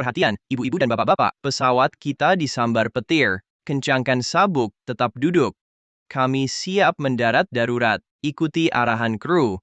Perhatian, ibu-ibu dan bapak-bapak, pesawat kita disambar petir. Kencangkan sabuk, tetap duduk. Kami siap mendarat darurat. Ikuti arahan kru.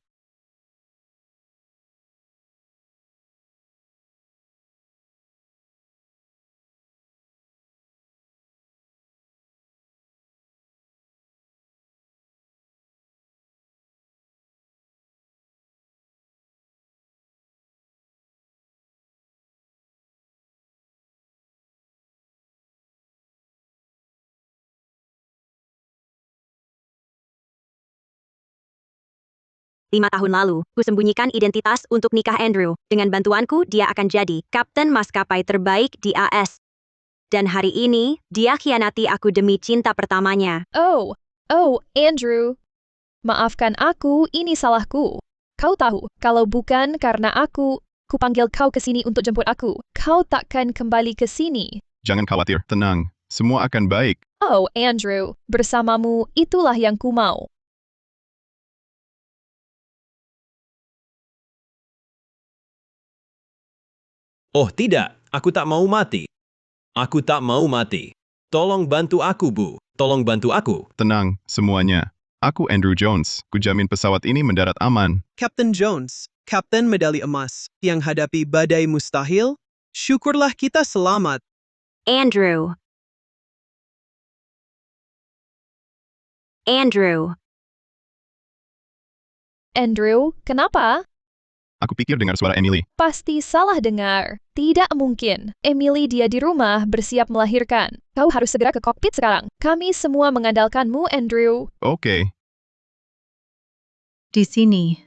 Lima tahun lalu, kusembunyikan identitas untuk nikah Andrew. Dengan bantuanku, dia akan jadi kapten maskapai terbaik di AS. Dan hari ini, dia khianati aku demi cinta pertamanya. Oh, Andrew. Maafkan aku, ini salahku. Kau tahu, kalau bukan karena aku panggil kau ke sini untuk jemput aku, kau takkan kembali ke sini. Jangan khawatir, tenang. Semua akan baik. Oh, Andrew, bersamamu itulah yang ku mau. Oh tidak, aku tak mau mati. Aku tak mau mati. Tolong bantu aku, Bu. Tolong bantu aku. Tenang, semuanya. Aku Andrew Jones. Kujamin pesawat ini mendarat aman. Kapten Jones, Kapten Medali Emas, yang hadapi badai mustahil, syukurlah kita selamat. Andrew. Andrew, kenapa? Aku pikir dengar suara Emily. Pasti salah dengar. Tidak mungkin. Emily dia di rumah bersiap melahirkan. Kau harus segera ke kokpit sekarang. Kami semua mengandalkanmu, Andrew. Oke. Di sini.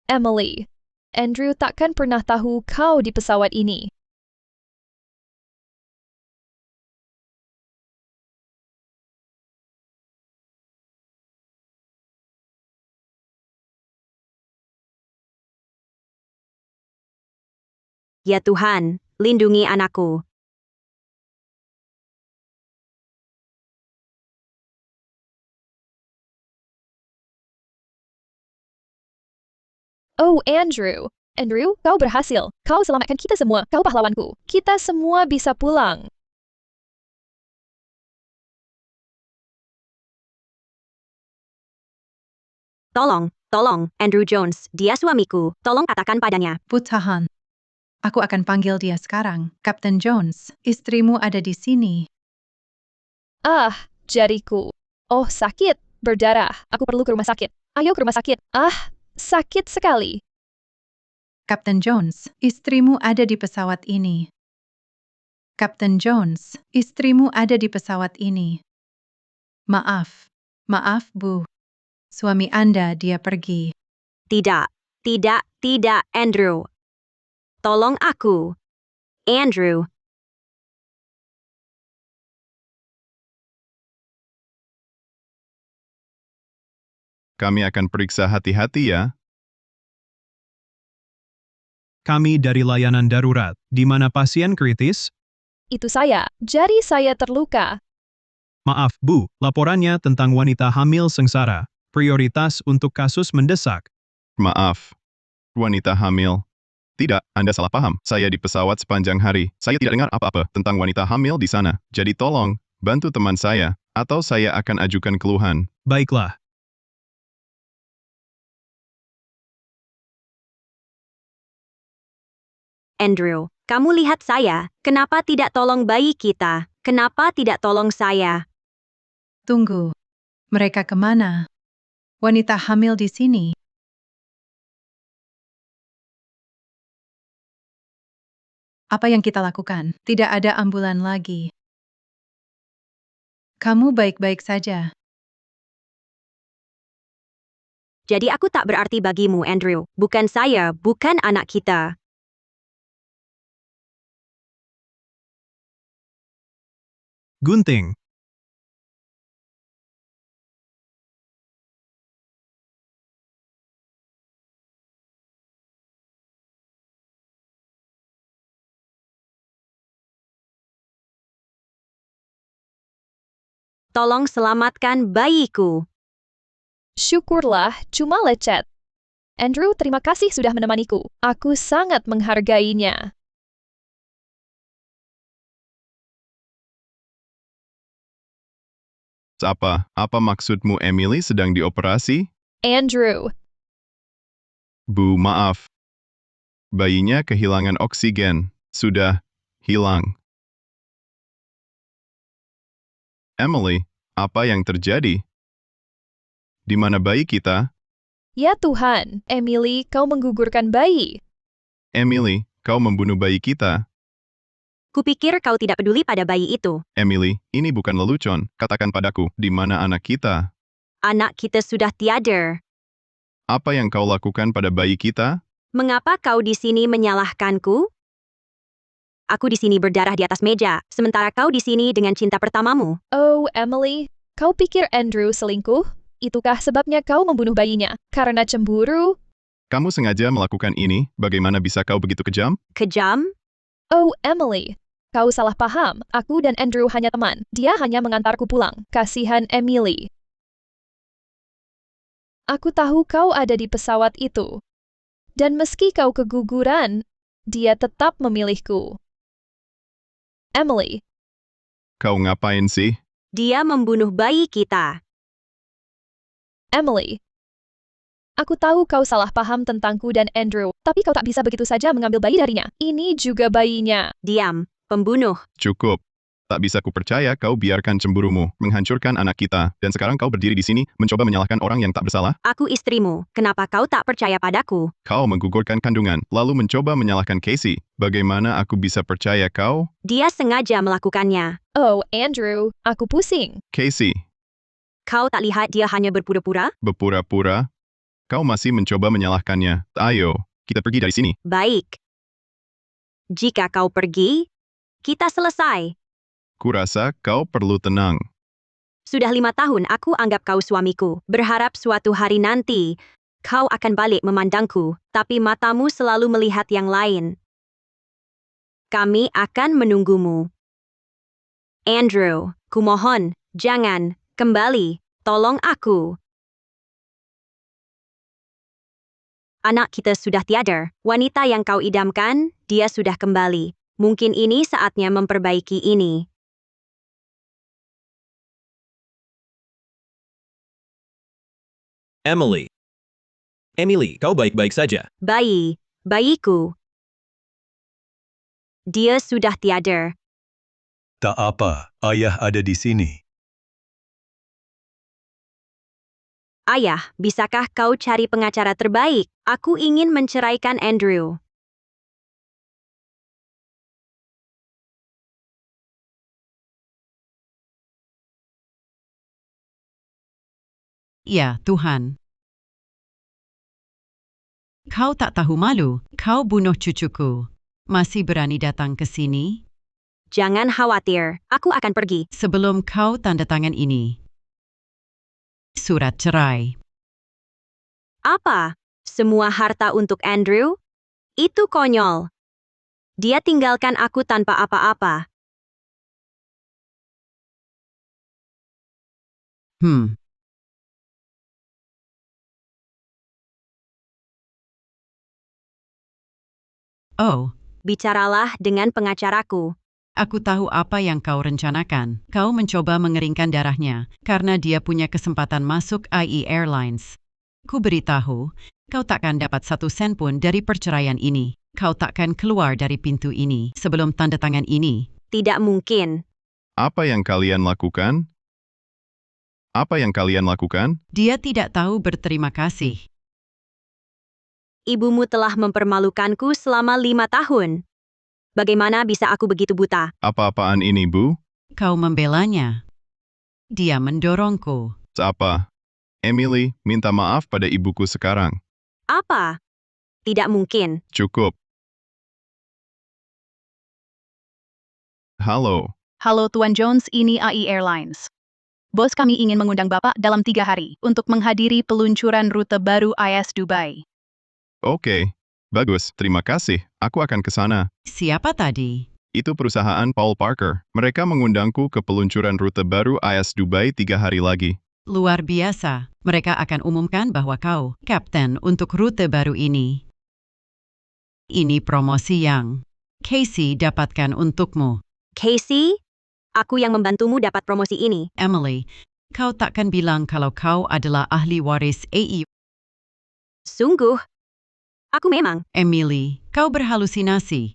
Emily. Andrew takkan pernah tahu kau di pesawat ini. Ya Tuhan, lindungi anakku. Oh, Andrew. Andrew, kau berhasil. Kau selamatkan kita semua. Kau pahlawanku. Kita semua bisa pulang. Tolong, Andrew Jones, dia suamiku. Tolong katakan padanya. Putahan. Aku akan panggil dia sekarang. Kapten Jones, istrimu ada di sini. Ah, jariku. Oh, sakit. Berdarah. Aku perlu ke rumah sakit. Ayo ke rumah sakit. Ah, sakit sekali. Kapten Jones, istrimu ada di pesawat ini. Kapten Jones, istrimu ada di pesawat ini. Maaf, Bu. Suami Anda dia pergi. Tidak, Andrew. Tolong aku. Andrew. Kami akan periksa hati-hati ya. Kami dari layanan darurat, di mana pasien kritis. Itu saya. Jari saya terluka. Maaf, Bu, laporannya tentang wanita hamil sengsara. Prioritas untuk kasus mendesak. Maaf. Wanita hamil. Tidak, Anda salah paham. Saya di pesawat sepanjang hari. Saya tidak dengar apa-apa tentang wanita hamil di sana. Jadi tolong, bantu teman saya, atau saya akan ajukan keluhan. Baiklah. Andrew, kamu lihat saya. Kenapa tidak tolong bayi kita? Kenapa tidak tolong saya? Tunggu. Mereka kemana? Wanita hamil di sini. Apa yang kita lakukan? Tidak ada ambulan lagi. Kamu baik-baik saja. Jadi aku tak berarti bagimu, Andrew. Bukan saya, bukan anak kita. Gunting. Tolong selamatkan bayiku. Syukurlah, cuma lecet. Andrew, terima kasih sudah menemaniku. Aku sangat menghargainya. Apa maksudmu Emily sedang dioperasi? Andrew, Bu, maaf. Bayinya kehilangan oksigen. Sudah hilang. Emily, apa yang terjadi? Di mana bayi kita? ya Tuhan, Emily, kau menggugurkan bayi. Emily, kau membunuh bayi kita. Kupikir kau tidak peduli pada bayi itu. Emily, ini bukan lelucon. Katakan padaku, di mana anak kita? Anak kita sudah tiada. Apa yang kau lakukan pada bayi kita? Mengapa kau di sini menyalahkanku? Aku di sini berdarah di atas meja, sementara kau di sini dengan cinta pertamamu. Oh, Emily, kau pikir Andrew selingkuh? Itukah sebabnya kau membunuh bayinya? Karena cemburu? Kamu sengaja melakukan ini, bagaimana bisa kau begitu kejam? Kejam? Oh, Emily, kau salah paham. Aku dan Andrew hanya teman. Dia hanya mengantarku pulang. Kasihan Emily. Aku tahu kau ada di pesawat itu. Dan meski kau keguguran, dia tetap memilihku. Emily, Kau ngapain sih? Dia membunuh bayi kita. Emily. Aku tahu kau salah paham tentangku dan Andrew, tapi kau tak bisa begitu saja mengambil bayi darinya. Ini juga bayinya. Diam, pembunuh. Cukup. Tak bisa kupercaya kau biarkan cemburumu menghancurkan anak kita, dan sekarang kau berdiri di sini mencoba menyalahkan orang yang tak bersalah? Aku istrimu, kenapa kau tak percaya padaku? Kau menggugurkan kandungan, lalu mencoba menyalahkan Casey. Bagaimana aku bisa percaya kau? Dia sengaja melakukannya. Oh, Andrew, aku pusing. Casey, Kau tak lihat dia hanya berpura-pura? berpura-pura? Kau masih mencoba menyalahkannya. Ayo, kita pergi dari sini. Baik. Jika kau pergi, kita selesai. Kurasa kau perlu tenang. Sudah 5 tahun aku anggap kau suamiku. Berharap suatu hari nanti, kau akan balik memandangku, tapi matamu selalu melihat yang lain. Kami akan menunggumu. Andrew, kumohon, jangan, kembali, tolong aku. Anak kita sudah tiada. Wanita yang kau idamkan, dia sudah kembali. Mungkin ini saatnya memperbaiki ini. Emily. Emily, kau baik-baik saja. Bayiku. Dia sudah tiada. Tak apa, ayah ada di sini. Ayah, bisakah kau cari pengacara terbaik? Aku ingin menceraikan Andrew. Ya, Tuhan. Kau tak tahu malu, kau bunuh cucuku. Masih berani datang ke sini? Jangan khawatir, aku akan pergi. Sebelum kau tanda tangan ini. Surat cerai. Apa? Semua harta untuk Andrew? Itu konyol. Dia tinggalkan aku tanpa apa-apa. Oh, Bicaralah dengan pengacaraku. aku tahu apa yang kau rencanakan. Kau mencoba mengeringkan darahnya karena dia punya kesempatan masuk IE Airlines. Ku beritahu, kau takkan dapat 1 sen pun dari perceraian ini. Kau takkan keluar dari pintu ini sebelum tanda tangan ini. Tidak mungkin. Apa yang kalian lakukan? Apa yang kalian lakukan? Dia tidak tahu berterima kasih. Ibumu telah mempermalukanku selama 5 tahun. Bagaimana bisa aku begitu buta? Apa-apaan ini, Bu? Kau membelanya. Dia mendorongku. Apa? Emily, minta maaf pada ibuku sekarang. Apa? Tidak mungkin. Cukup. Halo. Halo Tuan Jones, ini AI Airlines. Bos kami ingin mengundang Bapak dalam 3 hari untuk menghadiri peluncuran rute baru IS Dubai. Oke. Bagus, terima kasih. Aku akan ke sana. Siapa tadi? Itu perusahaan Paul Parker. Mereka mengundangku ke peluncuran rute baru IS Dubai 3 hari lagi. Luar biasa, mereka akan umumkan bahwa kau kapten untuk rute baru ini. Ini promosi yang Casey dapatkan untukmu. Casey, aku yang membantumu dapat promosi ini. Emily, kau takkan bilang kalau kau adalah ahli waris AE. Sungguh. Aku memang. Emily, kau berhalusinasi.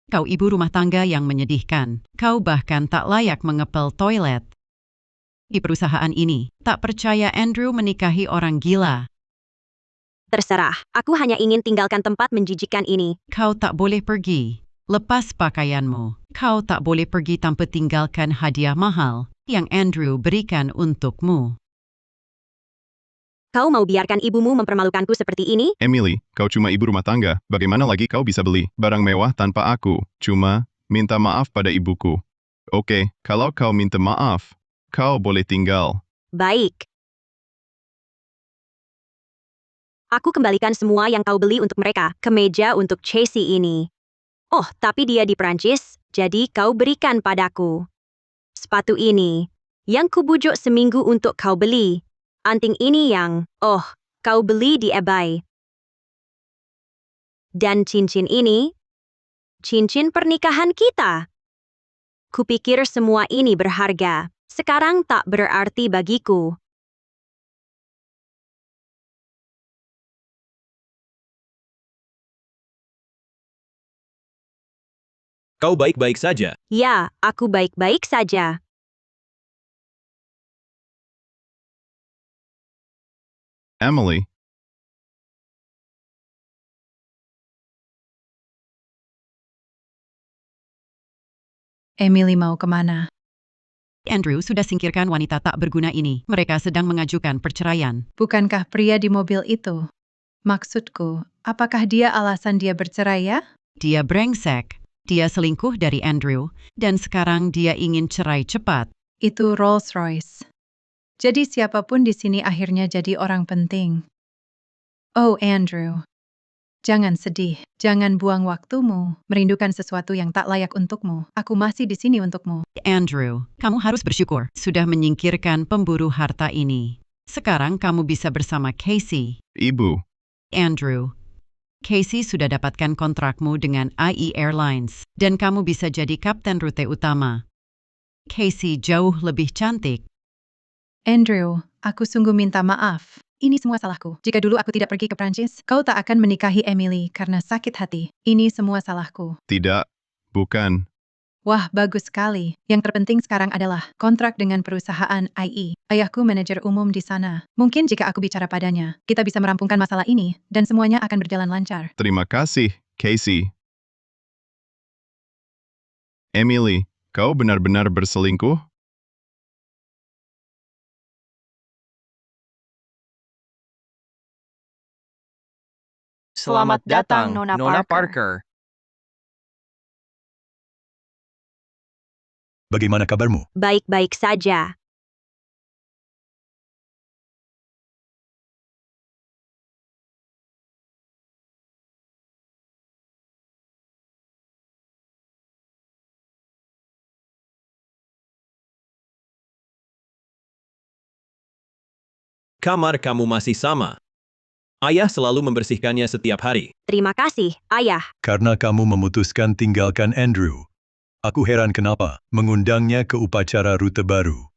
Kau ibu rumah tangga yang menyedihkan. Kau bahkan tak layak mengepel toilet. Di perusahaan ini, tak percaya Andrew menikahi orang gila. Terserah, aku hanya ingin tinggalkan tempat menjijikkan ini. Kau tak boleh pergi. Lepas pakaianmu. Kau tak boleh pergi tanpa tinggalkan hadiah mahal yang Andrew berikan untukmu. Kau mau biarkan ibumu mempermalukanku seperti ini? Emily, kau cuma ibu rumah tangga. Bagaimana lagi kau bisa beli barang mewah tanpa aku? Cuma minta maaf pada ibuku. Oke, kalau kau minta maaf, kau boleh tinggal. Baik. Aku kembalikan semua yang kau beli untuk mereka. Kemeja untuk Casey ini. Oh, tapi dia di Prancis, jadi kau berikan padaku. Sepatu ini, yang kubujuk seminggu untuk kau beli. Anting ini yang, kau beli di eBay. Dan cincin ini, cincin pernikahan kita. Kupikir semua ini berharga. Sekarang tak berarti bagiku. Kau baik-baik saja. Ya, aku baik-baik saja. Emily, Emily mau kemana? Andrew sudah singkirkan wanita tak berguna ini. Mereka sedang mengajukan perceraian. Bukankah pria di mobil itu? Maksudku, apakah dia alasan dia bercerai ya? Dia brengsek. Dia selingkuh dari Andrew. Dan sekarang dia ingin cerai cepat. Itu Rolls-Royce. Jadi siapapun di sini akhirnya jadi orang penting. Oh, Andrew. Jangan sedih. Jangan buang waktumu merindukan sesuatu yang tak layak untukmu. Aku masih di sini untukmu. Andrew, kamu harus bersyukur sudah menyingkirkan pemburu harta ini. Sekarang kamu bisa bersama Casey. ibu. Andrew, Casey sudah dapatkan kontrakmu dengan IE Airlines. Dan kamu bisa jadi kapten rute utama. Casey jauh lebih cantik. Andrew, aku sungguh minta maaf. Ini semua salahku. Jika dulu aku tidak pergi ke Prancis, kau tak akan menikahi Emily karena sakit hati. Ini semua salahku. Tidak, bukan. Wah, bagus sekali. Yang terpenting sekarang adalah kontrak dengan perusahaan IE. Ayahku manajer umum di sana. Mungkin jika aku bicara padanya, kita bisa merampungkan masalah ini dan semuanya akan berjalan lancar. Terima kasih, Casey. Emily, kau benar-benar berselingkuh? Selamat datang, Nona Parker. Bagaimana kabarmu? Baik-baik saja. Kamar kamu masih sama. Ayah selalu membersihkannya setiap hari. Terima kasih, Ayah. Karena kamu memutuskan tinggalkan Andrew. Aku heran kenapa mengundangnya ke upacara rute baru.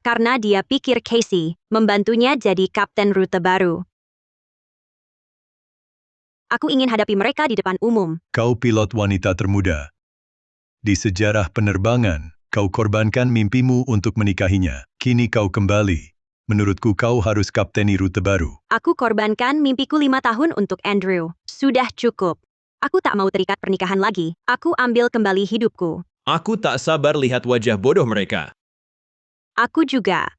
Karena dia pikir Casey membantunya jadi kapten rute baru. Aku ingin hadapi mereka di depan umum. Kau pilot wanita termuda. Di sejarah penerbangan, kau korbankan mimpimu untuk menikahinya. Kini kau kembali. Menurutku kau harus kapteni rute baru. Aku korbankan mimpiku 5 tahun untuk Andrew. Sudah cukup. Aku tak mau terikat pernikahan lagi. Aku ambil kembali hidupku. Aku tak sabar lihat wajah bodoh mereka. Aku juga.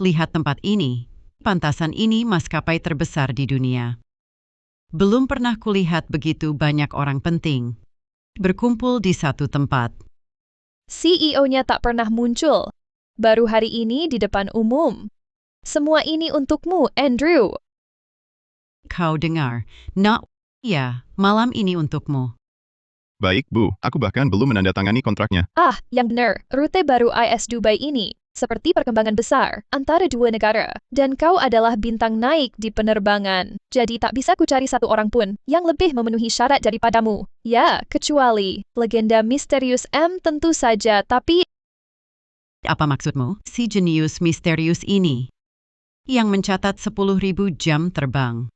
Lihat tempat ini. Pantasan ini maskapai terbesar di dunia. Belum pernah kulihat begitu banyak orang penting berkumpul di satu tempat. CEO-nya tak pernah muncul. Baru hari ini di depan umum. Semua ini untukmu, Andrew. Kau dengar? Ya, malam ini untukmu. Baik, Bu. Aku bahkan belum menandatangani kontraknya. Ah, yang benar, rute baru IS Dubai ini seperti perkembangan besar antara dua negara, dan kau adalah bintang naik di penerbangan. Jadi tak bisa ku cari satu orang pun yang lebih memenuhi syarat daripadamu. Ya, kecuali legenda misterius M tentu saja, tapi Apa maksudmu? Si jenius misterius ini yang mencatat 10.000 jam terbang.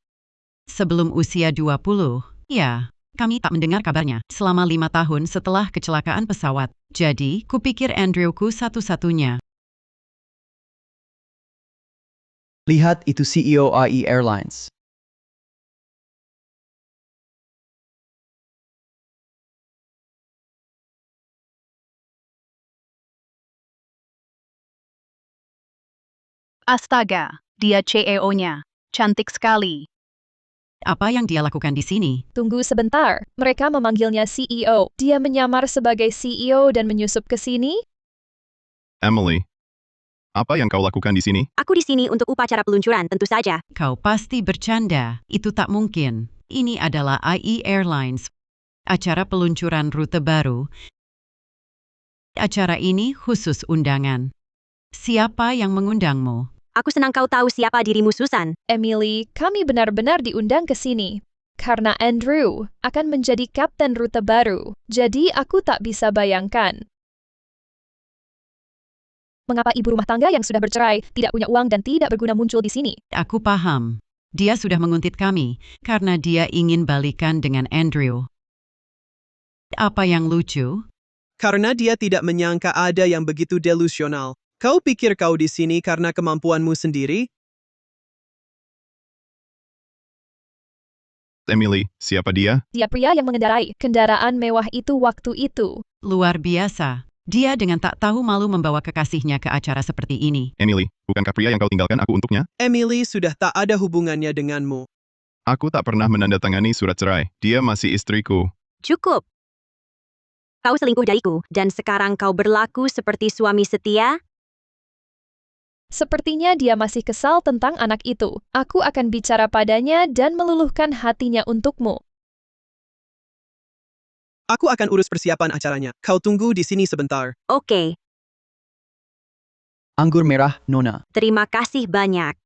Sebelum usia 20, ya, kami tak mendengar kabarnya selama 5 tahun setelah kecelakaan pesawat. Jadi, kupikir Andrewku satu-satunya. Lihat itu CEO AI Airlines. Astaga, dia CEO-nya. Cantik sekali. Apa yang dia lakukan di sini? tunggu sebentar. Mereka memanggilnya CEO. Dia menyamar sebagai CEO dan menyusup ke sini? Emily, apa yang kau lakukan di sini? Aku di sini untuk upacara peluncuran, tentu saja. Kau pasti bercanda. Itu tak mungkin. Ini adalah IE Airlines. Acara peluncuran rute baru. Acara ini khusus undangan. Siapa yang mengundangmu? Aku senang kau tahu siapa dirimu, Susan. Emily, kami benar-benar diundang ke sini. Karena Andrew akan menjadi kapten rute baru. Jadi aku tak bisa bayangkan mengapa ibu rumah tangga yang sudah bercerai, tidak punya uang dan tidak berguna muncul di sini. Aku paham. Dia sudah menguntit kami karena dia ingin balikan dengan Andrew. Apa yang lucu? Karena dia tidak menyangka ada yang begitu delusional. Kau pikir kau di sini karena kemampuanmu sendiri? Emily, siapa dia? Dia pria yang mengendarai kendaraan mewah itu waktu itu. Luar biasa. Dia dengan tak tahu malu membawa kekasihnya ke acara seperti ini. Emily, bukankah pria yang kau tinggalkan aku untuknya? Emily sudah tak ada hubungannya denganmu. Aku tak pernah menandatangani surat cerai. Dia masih istriku. Cukup. Kau selingkuh dariku, dan sekarang kau berlaku seperti suami setia? Sepertinya dia masih kesal tentang anak itu. Aku akan bicara padanya dan meluluhkan hatinya untukmu. Aku akan urus persiapan acaranya. Kau tunggu di sini sebentar. Oke, Anggur merah, Nona. terima kasih banyak.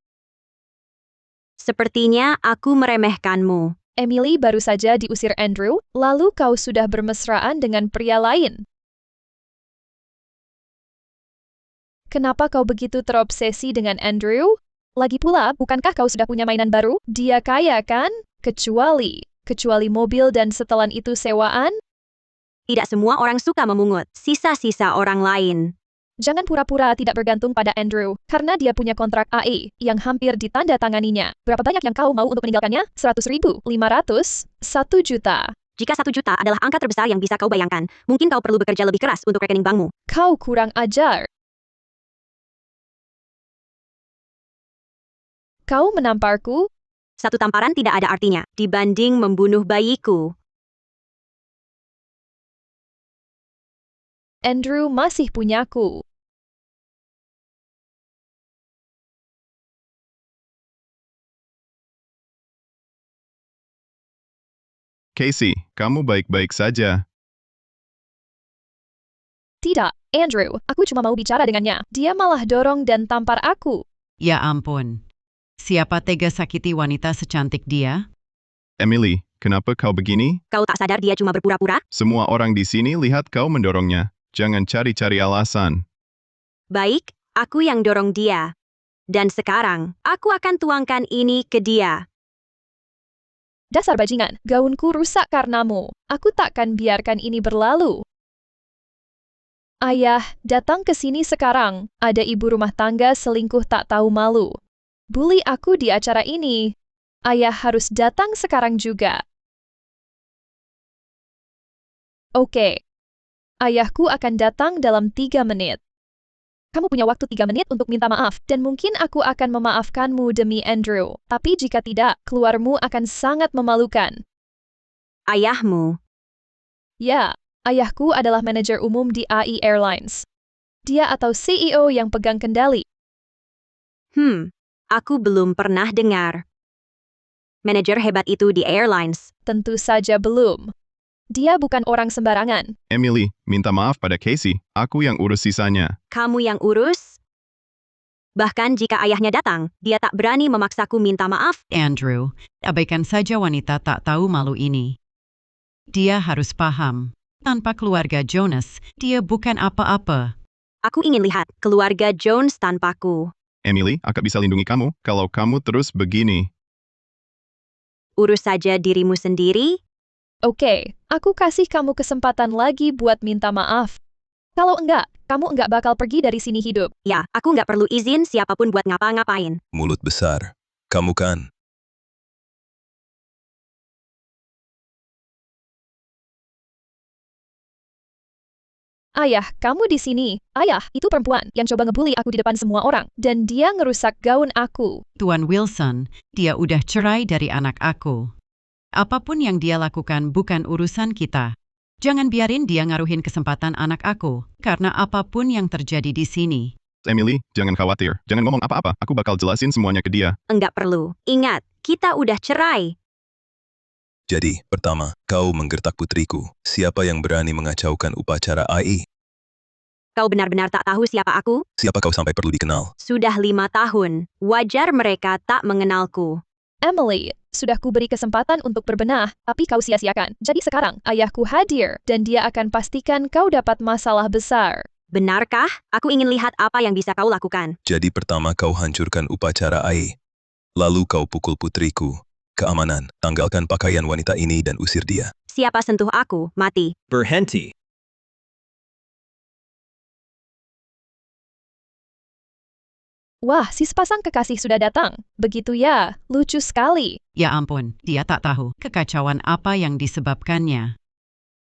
Sepertinya aku meremehkanmu. Emily baru saja diusir Andrew, lalu kau sudah bermesraan dengan pria lain. Kenapa kau begitu terobsesi dengan Andrew? Lagi pula, bukankah kau sudah punya mainan baru? Dia kaya kan? Kecuali mobil dan setelan itu sewaan? Tidak semua orang suka memungut sisa-sisa orang lain. Jangan pura-pura tidak bergantung pada Andrew, karena dia punya kontrak AE yang hampir ditandatanganinya. Berapa banyak yang kau mau untuk meninggalkannya? 100.000? 500? 1 juta? Jika 1 juta adalah angka terbesar yang bisa kau bayangkan, mungkin kau perlu bekerja lebih keras untuk rekening bankmu. Kau kurang ajar. Kau menamparku? Satu tamparan tidak ada artinya dibanding membunuh bayiku. Andrew masih punyaku. Casey, kamu baik-baik saja. Tidak, Andrew, aku cuma mau bicara dengannya. Dia malah dorong dan tampar aku. Ya ampun. Siapa tega sakiti wanita secantik dia? Emily, kenapa kau begini? Kau tak sadar dia cuma berpura-pura? Semua orang di sini lihat kau mendorongnya. Jangan cari-cari alasan. Baik, aku yang dorong dia. Dan sekarang, aku akan tuangkan ini ke dia. Dasar bajingan, gaunku rusak karenamu. Aku takkan biarkan ini berlalu. Ayah, datang ke sini sekarang. Ada ibu rumah tangga selingkuh tak tahu malu. Bully aku di acara ini. Ayah harus datang sekarang juga. Oke. Ayahku akan datang dalam 3 menit. Kamu punya waktu 3 menit untuk minta maaf, dan mungkin aku akan memaafkanmu demi Andrew. Tapi jika tidak, keluarmu akan sangat memalukan. Ayahmu. Ya, ayahku adalah manajer umum di AI Airlines. Dia atau CEO yang pegang kendali. Aku belum pernah dengar. Manajer hebat itu di airlines. Tentu saja belum. Dia bukan orang sembarangan. Emily, minta maaf pada Casey. Aku yang urus sisanya. Kamu yang urus? Bahkan jika ayahnya datang, dia tak berani memaksaku minta maaf. Andrew, abaikan saja wanita tak tahu malu ini. Dia harus paham. Tanpa keluarga Jonas, dia bukan apa-apa. Aku ingin lihat keluarga Jones tanpaku. Emily, aku bisa lindungi kamu kalau kamu terus begini. Urus saja dirimu sendiri. Oke, aku kasih kamu kesempatan lagi buat minta maaf. Kalau enggak, kamu enggak bakal pergi dari sini hidup. Ya, aku nggak perlu izin siapapun buat ngapa-ngapain. Mulut besar. Kamu kan? Ayah, kamu di sini. Ayah, itu perempuan yang coba ngebully aku di depan semua orang. Dan dia ngerusak gaun aku. Tuan Wilson, dia udah cerai dari anak aku. Apapun yang dia lakukan bukan urusan kita. Jangan biarin dia ngaruhin kesempatan anak aku, karena apapun yang terjadi di sini. Emily, jangan khawatir. Jangan ngomong apa-apa. Aku bakal jelasin semuanya ke dia. Enggak perlu. Ingat, kita udah cerai. Jadi, pertama, kau menggertak putriku. Siapa yang berani mengacaukan upacara AI? Kau benar-benar tak tahu siapa aku? Siapa kau sampai perlu dikenal? Sudah 5 tahun. Wajar mereka tak mengenalku. Emily, sudah kuberi kesempatan untuk berbenah, tapi kau sia-siakan. Jadi sekarang, ayahku hadir, dan dia akan pastikan kau dapat masalah besar. Benarkah? Aku ingin lihat apa yang bisa kau lakukan. Jadi pertama kau hancurkan upacara AI. Lalu kau pukul putriku. Keamanan, tanggalkan pakaian wanita ini dan usir dia. Siapa sentuh aku, mati. Berhenti. Wah, si sepasang kekasih sudah datang. Begitu ya, lucu sekali. Ya ampun, dia tak tahu kekacauan apa yang disebabkannya.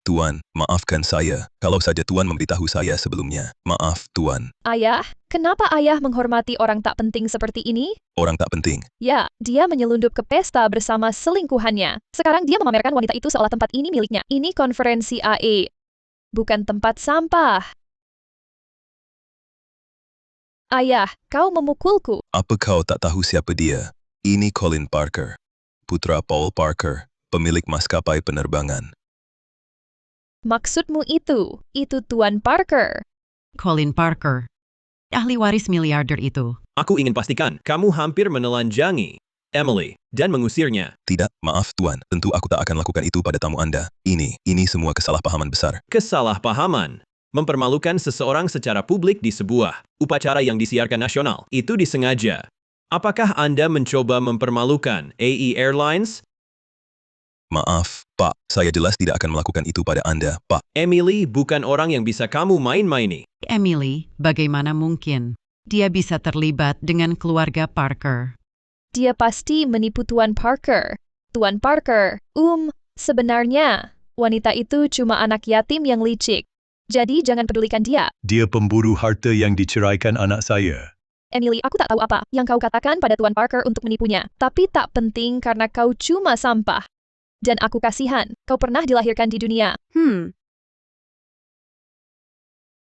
Tuan, maafkan saya. Kalau saja Tuan memberitahu saya sebelumnya. Maaf, Tuan. Ayah, kenapa ayah menghormati orang tak penting seperti ini? Orang tak penting. Ya, dia menyelundup ke pesta bersama selingkuhannya. Sekarang dia memamerkan wanita itu seolah tempat ini miliknya. Ini konferensi AE, bukan tempat sampah. Ayah, kau memukulku. Apa kau tak tahu siapa dia? Ini Colin Parker, putra Paul Parker, pemilik maskapai penerbangan. Maksudmu itu Tuan Parker. Colin Parker, ahli waris miliarder itu. Aku ingin pastikan kamu hampir menelanjangi Emily dan mengusirnya. Tidak, maaf Tuan. Tentu aku tak akan lakukan itu pada tamu Anda. Ini semua kesalahpahaman besar. Kesalahpahaman. Mempermalukan seseorang secara publik di sebuah upacara yang disiarkan nasional. Itu disengaja. Apakah Anda mencoba mempermalukan AE Airlines? Maaf, Pak. Saya jelas tidak akan melakukan itu pada Anda, Pak. Emily bukan orang yang bisa kamu main-maini. Emily, bagaimana mungkin? Dia bisa terlibat dengan keluarga Parker. Dia pasti menipu Tuan Parker. Tuan Parker, sebenarnya, wanita itu cuma anak yatim yang licik. Jadi jangan pedulikan dia. Dia pemburu harta yang diceraikan anak saya. Emily, aku tak tahu apa yang kau katakan pada Tuan Parker untuk menipunya. Tapi tak penting karena kau cuma sampah. Dan aku kasihan, kau pernah dilahirkan di dunia.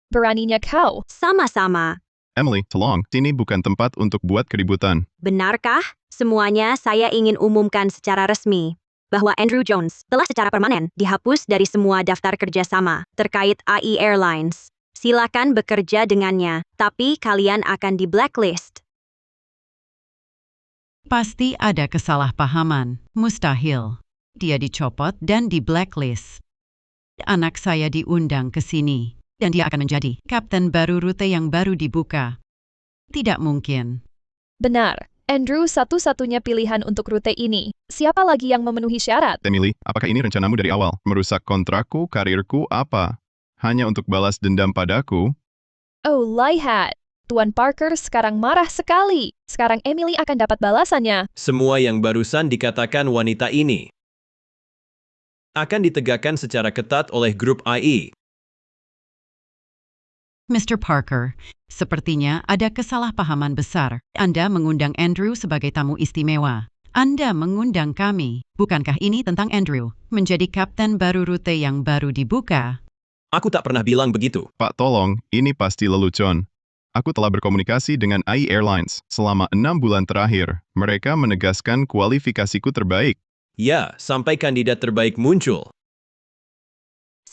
Beraninya kau. Sama-sama. Emily, tolong. Sini bukan tempat untuk buat keributan. Benarkah? Semuanya saya ingin umumkan secara resmi bahwa Andrew Jones telah secara permanen dihapus dari semua daftar kerjasama terkait AI Airlines. Silakan bekerja dengannya, tapi kalian akan di blacklist. Pasti ada kesalahpahaman. Mustahil. Dia dicopot dan di blacklist. Anak saya diundang ke sini, dan dia akan menjadi kapten baru rute yang baru dibuka. Tidak mungkin. Benar. Andrew satu-satunya pilihan untuk rute ini. Siapa lagi yang memenuhi syarat? Emily, apakah ini rencanamu dari awal? Merusak kontrakku, karirku, apa? Hanya untuk balas dendam padaku? Oh, lihat. Tuan Parker sekarang marah sekali. Sekarang Emily akan dapat balasannya. Semua yang barusan dikatakan wanita ini akan ditegakkan secara ketat oleh grup IE. Mr. Parker, sepertinya ada kesalahpahaman besar. Anda mengundang Andrew sebagai tamu istimewa. Anda mengundang kami. Bukankah ini tentang Andrew menjadi kapten baru rute yang baru dibuka? Aku tak pernah bilang begitu. Pak, tolong. Ini pasti lelucon. Aku telah berkomunikasi dengan AI Airlines selama 6 bulan terakhir. Mereka menegaskan kualifikasiku terbaik. Ya, sampai kandidat terbaik muncul.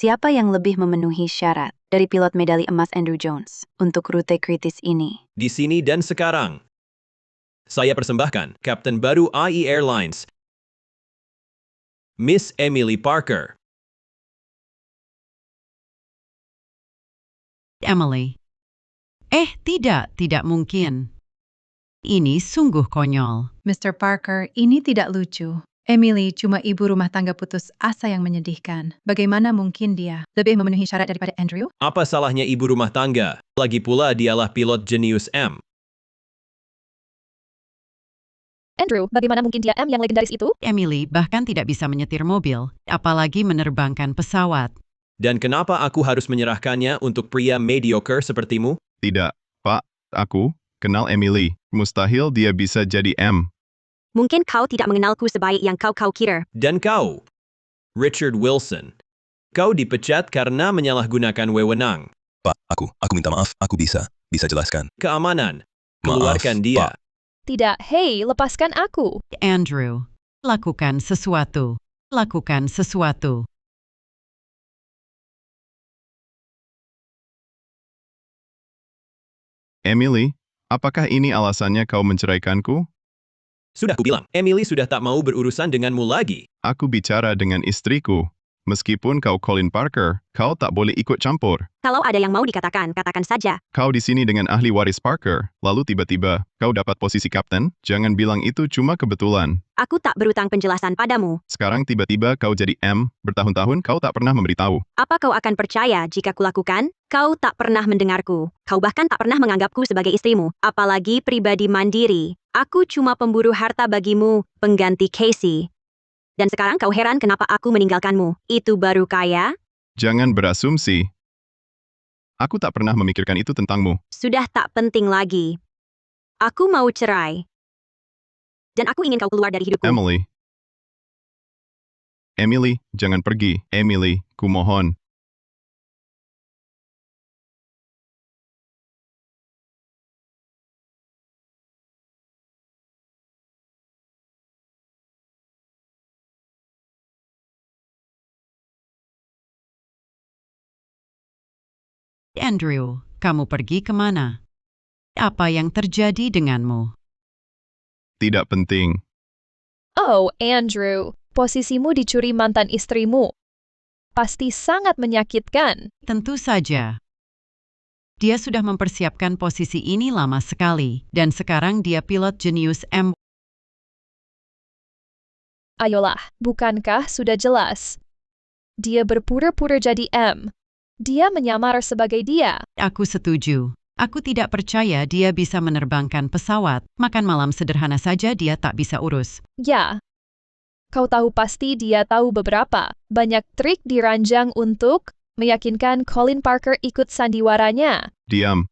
Siapa yang lebih memenuhi syarat dari pilot medali emas Andrew Jones untuk rute kritis ini? Di sini dan sekarang, saya persembahkan Kapten baru IE Airlines, Miss Emily Parker. Emily. Tidak mungkin. Ini sungguh konyol. Mr. Parker, ini tidak lucu. Emily cuma ibu rumah tangga putus asa yang menyedihkan. Bagaimana mungkin dia lebih memenuhi syarat daripada Andrew? Apa salahnya ibu rumah tangga? Lagi pula dialah pilot jenius M. Andrew, bagaimana mungkin dia M yang legendaris itu? Emily bahkan tidak bisa menyetir mobil, apalagi menerbangkan pesawat. Dan kenapa aku harus menyerahkannya untuk pria mediocre sepertimu? Tidak, Pak. Aku kenal Emily. Mustahil dia bisa jadi M. Mungkin kau tidak mengenalku sebaik yang kau kira. Dan kau, Richard Wilson. Kau dipecat karena menyalahgunakan wewenang. Pak, aku minta maaf, aku bisa jelaskan. Keamanan. Maaf, Keluarkan dia. Pak. Tidak, hei, lepaskan aku. Andrew, lakukan sesuatu. Lakukan sesuatu. Emily, apakah ini alasannya kau menceraikanku? Sudah kubilang, Emily sudah tak mau berurusan denganmu lagi. Aku bicara dengan istriku. Meskipun kau Colin Parker, kau tak boleh ikut campur. Kalau ada yang mau dikatakan, katakan saja. Kau di sini dengan ahli waris Parker, lalu tiba-tiba kau dapat posisi kapten. Jangan bilang itu cuma kebetulan. Aku tak berutang penjelasan padamu. Sekarang tiba-tiba kau jadi M, bertahun-tahun kau tak pernah memberitahu. Apa kau akan percaya jika kulakukan? Kau tak pernah mendengarku. Kau bahkan tak pernah menganggapku sebagai istrimu, apalagi pribadi mandiri. Aku cuma pemburu harta bagimu, pengganti Casey. Dan sekarang kau heran kenapa aku meninggalkanmu. Itu baru kaya? Jangan berasumsi. Aku tak pernah memikirkan itu tentangmu. Sudah tak penting lagi. Aku mau cerai. Dan aku ingin kau keluar dari hidupku. Emily. Emily, jangan pergi. Emily, kumohon. Andrew, kamu pergi kemana? Apa yang terjadi denganmu? Tidak penting. Oh, Andrew, posisimu dicuri mantan istrimu. Pasti sangat menyakitkan. Tentu saja. Dia sudah mempersiapkan posisi ini lama sekali, dan sekarang dia pilot jenius M. Ayolah, bukankah sudah jelas? Dia berpura-pura jadi M. Dia menyamar sebagai dia. Aku setuju. Aku tidak percaya dia bisa menerbangkan pesawat. Makan malam sederhana saja dia tak bisa urus. Ya. Kau tahu pasti dia tahu beberapa banyak trik dirancang untuk meyakinkan Colin Parker ikut sandiwaranya. Diam.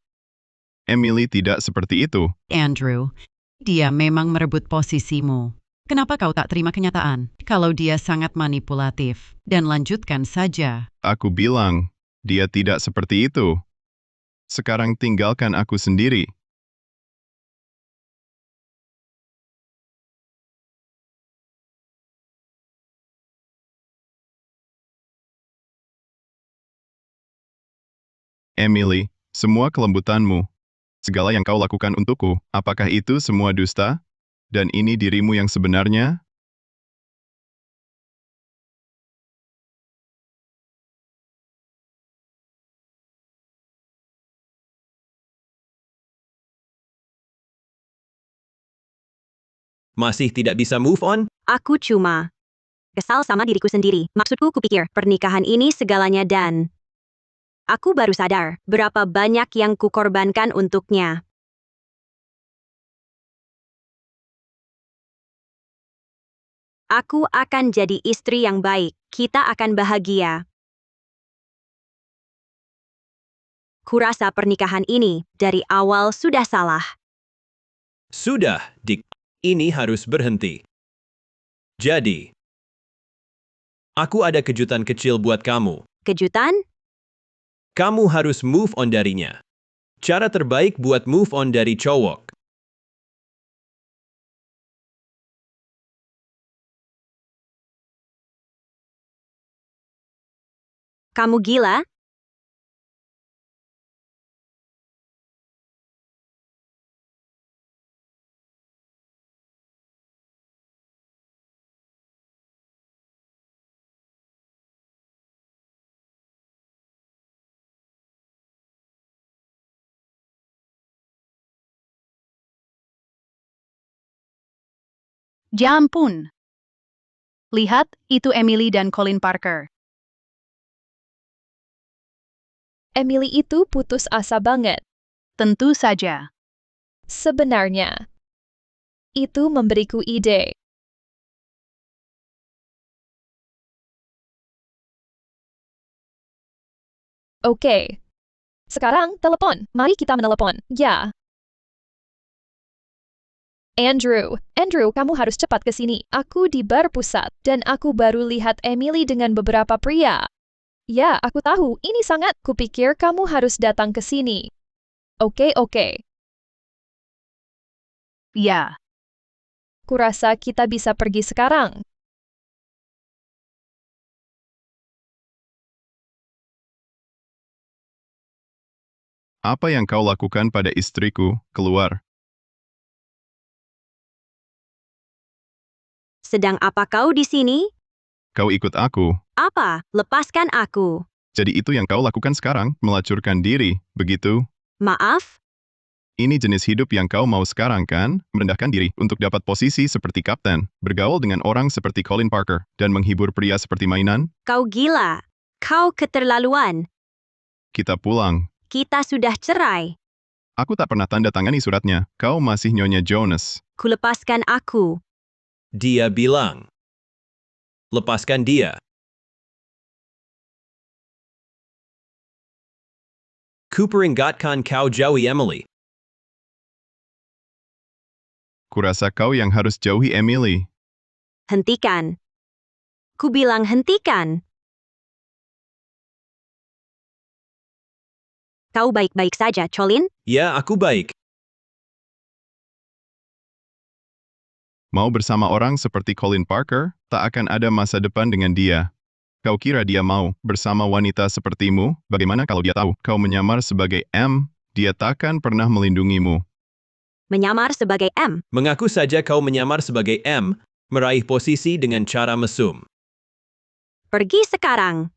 Emily tidak seperti itu. Andrew, dia memang merebut posisimu. Kenapa kau tak terima kenyataan? Kalau dia sangat manipulatif. Dan lanjutkan saja. Aku bilang, dia tidak seperti itu. Sekarang tinggalkan aku sendiri. Emily, semua kelembutanmu, segala yang kau lakukan untukku, apakah itu semua dusta? Dan ini dirimu yang sebenarnya? Masih tidak bisa move on? Aku cuma kesal sama diriku sendiri. Maksudku kupikir pernikahan ini segalanya dan aku baru sadar berapa banyak yang kukorbankan untuknya. Aku akan jadi istri yang baik. Kita akan bahagia. Kurasa pernikahan ini dari awal sudah salah. Sudah, Dick. Ini harus berhenti. Jadi, aku ada kejutan kecil buat kamu. Kejutan? Kamu harus move on darinya. Cara terbaik buat move on dari cowok. Kamu gila? Ya ampun. Lihat, itu Emily dan Colin Parker. Emily itu putus asa banget. Tentu saja. Sebenarnya, itu memberiku ide. Oke. Sekarang telepon. Mari kita menelepon. Ya. Andrew, kamu harus cepat ke sini. Aku di bar pusat, dan aku baru lihat Emily dengan beberapa pria. Ya, aku tahu. Ini sangat. Kupikir kamu harus datang ke sini. Oke. Ya. Kurasa kita bisa pergi sekarang. Apa yang kau lakukan pada istriku? Keluar. Sedang apa kau di sini? Kau ikut aku. Apa? Lepaskan aku. Jadi itu yang kau lakukan sekarang, melacurkan diri, begitu? Maaf? Ini jenis hidup yang kau mau sekarang kan? Merendahkan diri untuk dapat posisi seperti kapten, bergaul dengan orang seperti Colin Parker, dan menghibur pria seperti mainan? Kau gila. Kau keterlaluan. Kita pulang. Kita sudah cerai. Aku tak pernah tanda tangani suratnya. Kau masih Nyonya Jonas. Kulepaskan aku. Dia bilang. Lepaskan dia. Kuperingatkan kau jauhi Emily. Kurasa kau yang harus jauhi Emily. Hentikan. Ku bilang hentikan. Kau baik-baik saja, Colin? Ya, aku baik. Mau bersama orang seperti Colin Parker, tak akan ada masa depan dengan dia. Kau kira dia mau bersama wanita sepertimu? Bagaimana kalau dia tahu kau menyamar sebagai M? Dia takkan pernah melindungimu. Menyamar sebagai M. Mengaku saja kau menyamar sebagai M, meraih posisi dengan cara mesum. Pergi sekarang.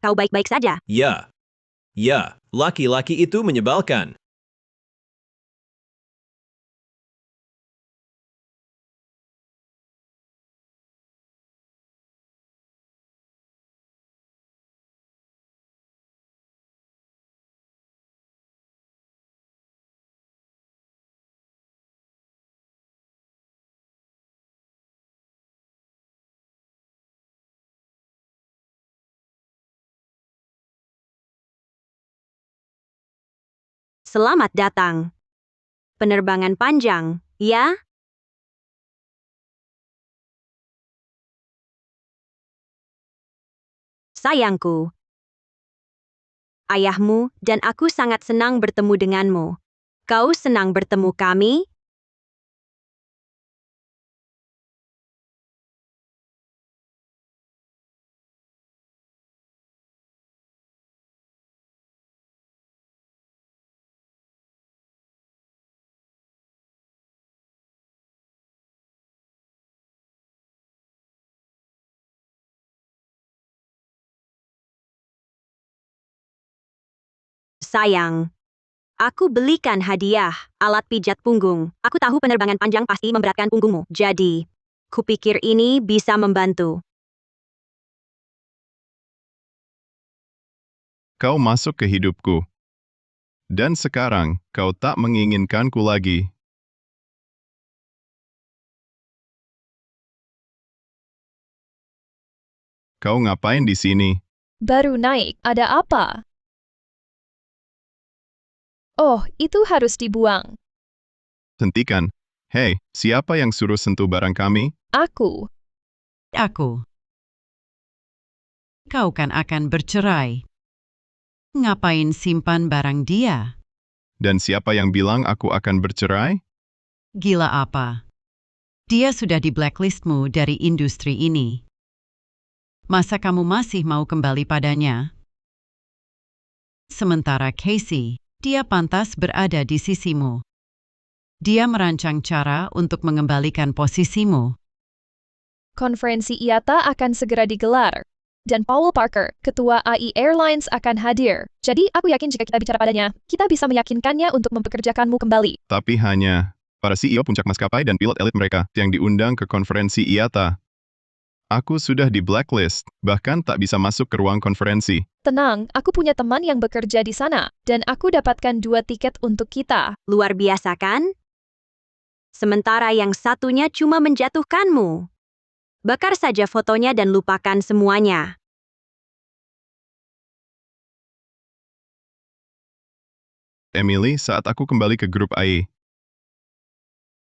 Kau baik-baik saja. Ya. Ya, laki-laki itu menyebalkan. Selamat datang. Penerbangan panjang, ya? Sayangku. Ayahmu dan aku sangat senang bertemu denganmu. Kau senang bertemu kami? Sayang. Aku belikan hadiah, alat pijat punggung. Aku tahu penerbangan panjang pasti memberatkan punggungmu. Jadi, kupikir ini bisa membantu. Kau masuk ke hidupku. Dan sekarang, kau tak menginginkanku lagi. Kau ngapain di sini? Baru naik. Ada apa? Oh, itu harus dibuang. Hentikan. Hei, siapa yang suruh sentuh barang kami? Aku. Kau kan akan bercerai. Ngapain simpan barang dia? Dan siapa yang bilang aku akan bercerai? Gila apa? Dia sudah di blacklistmu dari industri ini. Masa kamu masih mau kembali padanya? Sementara Casey, dia pantas berada di sisimu. Dia merancang cara untuk mengembalikan posisimu. Konferensi IATA akan segera digelar. Dan Paul Parker, ketua AI Airlines akan hadir. Jadi aku yakin jika kita bicara padanya, kita bisa meyakinkannya untuk mempekerjakanmu kembali. Tapi hanya para CEO puncak maskapai dan pilot elit mereka yang diundang ke konferensi IATA. Aku sudah di blacklist, bahkan tak bisa masuk ke ruang konferensi. Tenang, aku punya teman yang bekerja di sana, dan aku dapatkan 2 tiket untuk kita. Luar biasa kan? Sementara yang satunya cuma menjatuhkanmu. Bakar saja fotonya dan lupakan semuanya. Emily, saat aku kembali ke grup AI,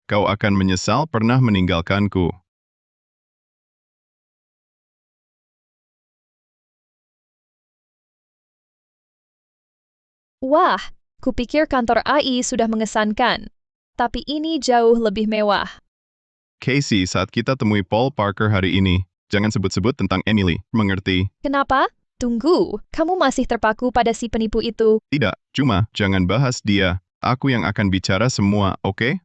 kau akan menyesal pernah meninggalkanku. Wah, kupikir kantor AI sudah mengesankan. Tapi ini jauh lebih mewah. Casey, saat kita temui Paul Parker hari ini, jangan sebut-sebut tentang Emily, mengerti? Kenapa? Tunggu, kamu masih terpaku pada si penipu itu. Tidak, cuma jangan bahas dia. Aku yang akan bicara semua, oke?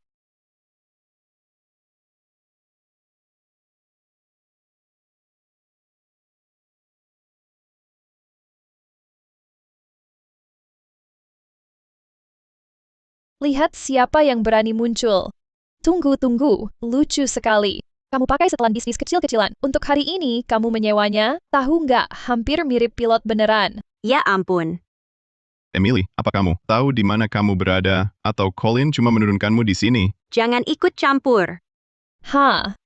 Lihat siapa yang berani muncul. Tunggu, lucu sekali. Kamu pakai setelan bisnis kecil-kecilan. Untuk hari ini, kamu menyewanya, tahu nggak, hampir mirip pilot beneran. Ya ampun. Emily, apa kamu tahu di mana kamu berada? Atau Colin cuma menurunkanmu di sini? Jangan ikut campur. Hah?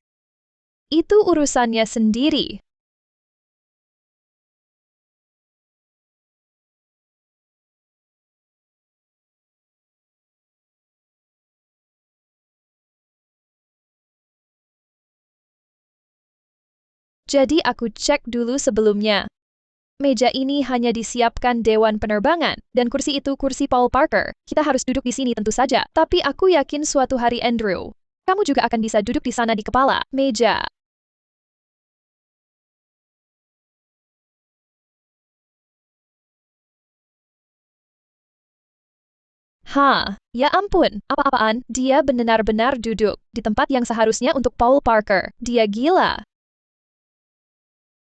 Itu urusannya sendiri. Jadi aku cek dulu sebelumnya. Meja ini hanya disiapkan Dewan Penerbangan, dan kursi itu kursi Paul Parker. Kita harus duduk di sini tentu saja, tapi aku yakin suatu hari Andrew, kamu juga akan bisa duduk di sana di kepala meja. Hah, ya ampun, apa-apaan, dia benar-benar duduk di tempat yang seharusnya untuk Paul Parker. Dia gila.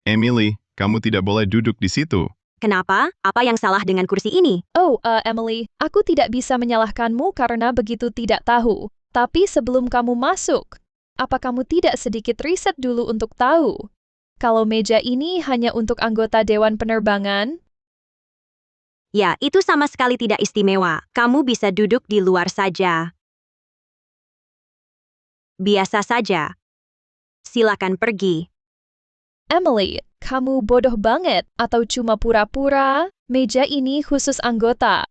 Emily, kamu tidak boleh duduk di situ. Kenapa? Apa yang salah dengan kursi ini? Oh, Emily, aku tidak bisa menyalahkanmu karena begitu tidak tahu. Tapi sebelum kamu masuk, apa kamu tidak sedikit riset dulu untuk tahu? Kalau meja ini hanya untuk anggota Dewan Penerbangan? Ya, itu sama sekali tidak istimewa. Kamu bisa duduk di luar saja. Biasa saja. Silakan pergi. Emily, kamu bodoh banget atau cuma pura-pura? Meja ini khusus anggota.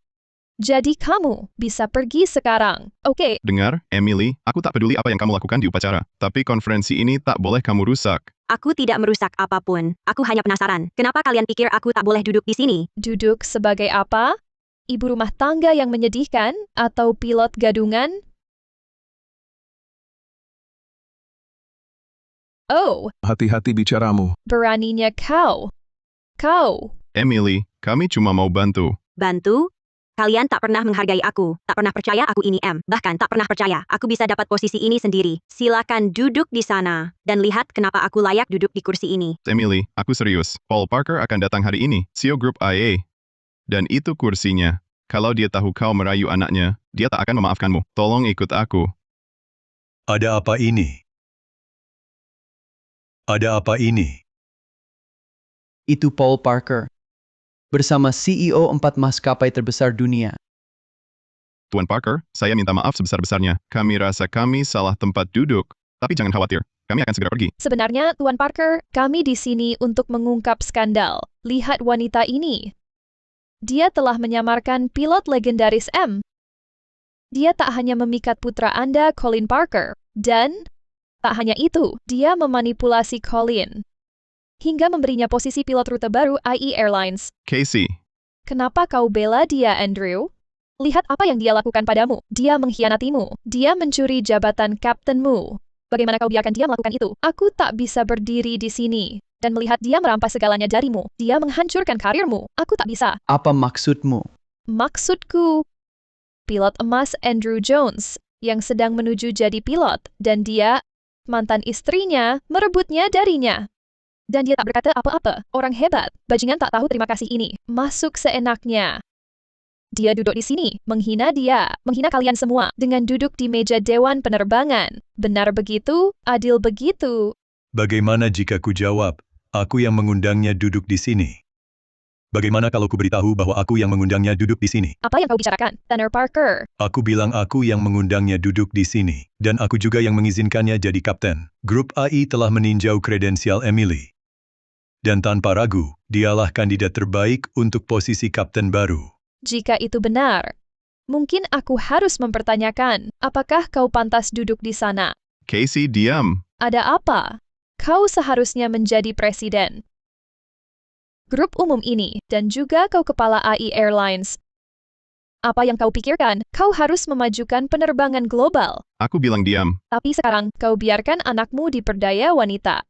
Jadi kamu bisa pergi sekarang, oke? Dengar, Emily, aku tak peduli apa yang kamu lakukan di upacara, tapi konferensi ini tak boleh kamu rusak. Aku tidak merusak apapun. Aku hanya penasaran. Kenapa kalian pikir aku tak boleh duduk di sini? Duduk sebagai apa? Ibu rumah tangga yang menyedihkan atau pilot gadungan? Oh, Hati-hati bicaramu. beraninya kau. Kau. Emily, kami cuma mau bantu. Bantu? Kalian tak pernah menghargai aku. Tak pernah percaya aku ini Bahkan tak pernah percaya aku bisa dapat posisi ini sendiri. Silakan duduk di sana. Dan lihat kenapa aku layak duduk di kursi ini. Emily, aku serius. Paul Parker akan datang hari ini, CEO Grup IA. Dan itu kursinya. Kalau dia tahu kau merayu anaknya, dia tak akan memaafkanmu. Tolong ikut aku. Ada apa ini? Ada apa ini? Itu Paul Parker. Bersama CEO 4 maskapai terbesar dunia. Tuan Parker, saya minta maaf sebesar-besarnya. Kami rasa kami salah tempat duduk. Tapi jangan khawatir, kami akan segera pergi. Sebenarnya, Tuan Parker, kami di sini untuk mengungkap skandal. Lihat wanita ini. Dia telah menyamarkan pilot legendaris Dia tak hanya memikat putra Anda, Colin Parker, dan tak hanya itu, dia memanipulasi Colin hingga memberinya posisi pilot rute baru IE Airlines. Casey. Kenapa kau bela dia, Andrew? Lihat apa yang dia lakukan padamu. Dia mengkhianatimu. Dia mencuri jabatan kaptenmu. Bagaimana kau biarkan dia melakukan itu? Aku tak bisa berdiri di sini dan melihat dia merampas segalanya darimu. Dia menghancurkan karirmu. Aku tak bisa. Apa maksudmu? Maksudku, pilot emas Andrew Jones yang sedang menuju jadi pilot dan dia, mantan istrinya, merebutnya darinya. Dan dia tak berkata apa-apa. Orang hebat. Bajingan tak tahu terima kasih ini. Masuk seenaknya. Dia duduk di sini, menghina dia, menghina kalian semua, dengan duduk di meja Dewan Penerbangan. Benar begitu? Adil begitu? Bagaimana jika ku jawab, aku yang mengundangnya duduk di sini? Bagaimana kalau ku beritahu bahwa aku yang mengundangnya duduk di sini? Apa yang kau bicarakan, Tanner Parker? Aku bilang aku yang mengundangnya duduk di sini. Dan aku juga yang mengizinkannya jadi kapten. Grup AI telah meninjau kredensial Emily. Dan tanpa ragu, dialah kandidat terbaik untuk posisi kapten baru. Jika itu benar, mungkin aku harus mempertanyakan, apakah kau pantas duduk di sana? Casey, diam. Ada apa? Kau seharusnya menjadi presiden. Grup umum ini, dan juga kau kepala AI Airlines. Apa yang kau pikirkan? Kau harus memajukan penerbangan global. Aku bilang diam. Tapi sekarang, kau biarkan anakmu diperdaya wanita.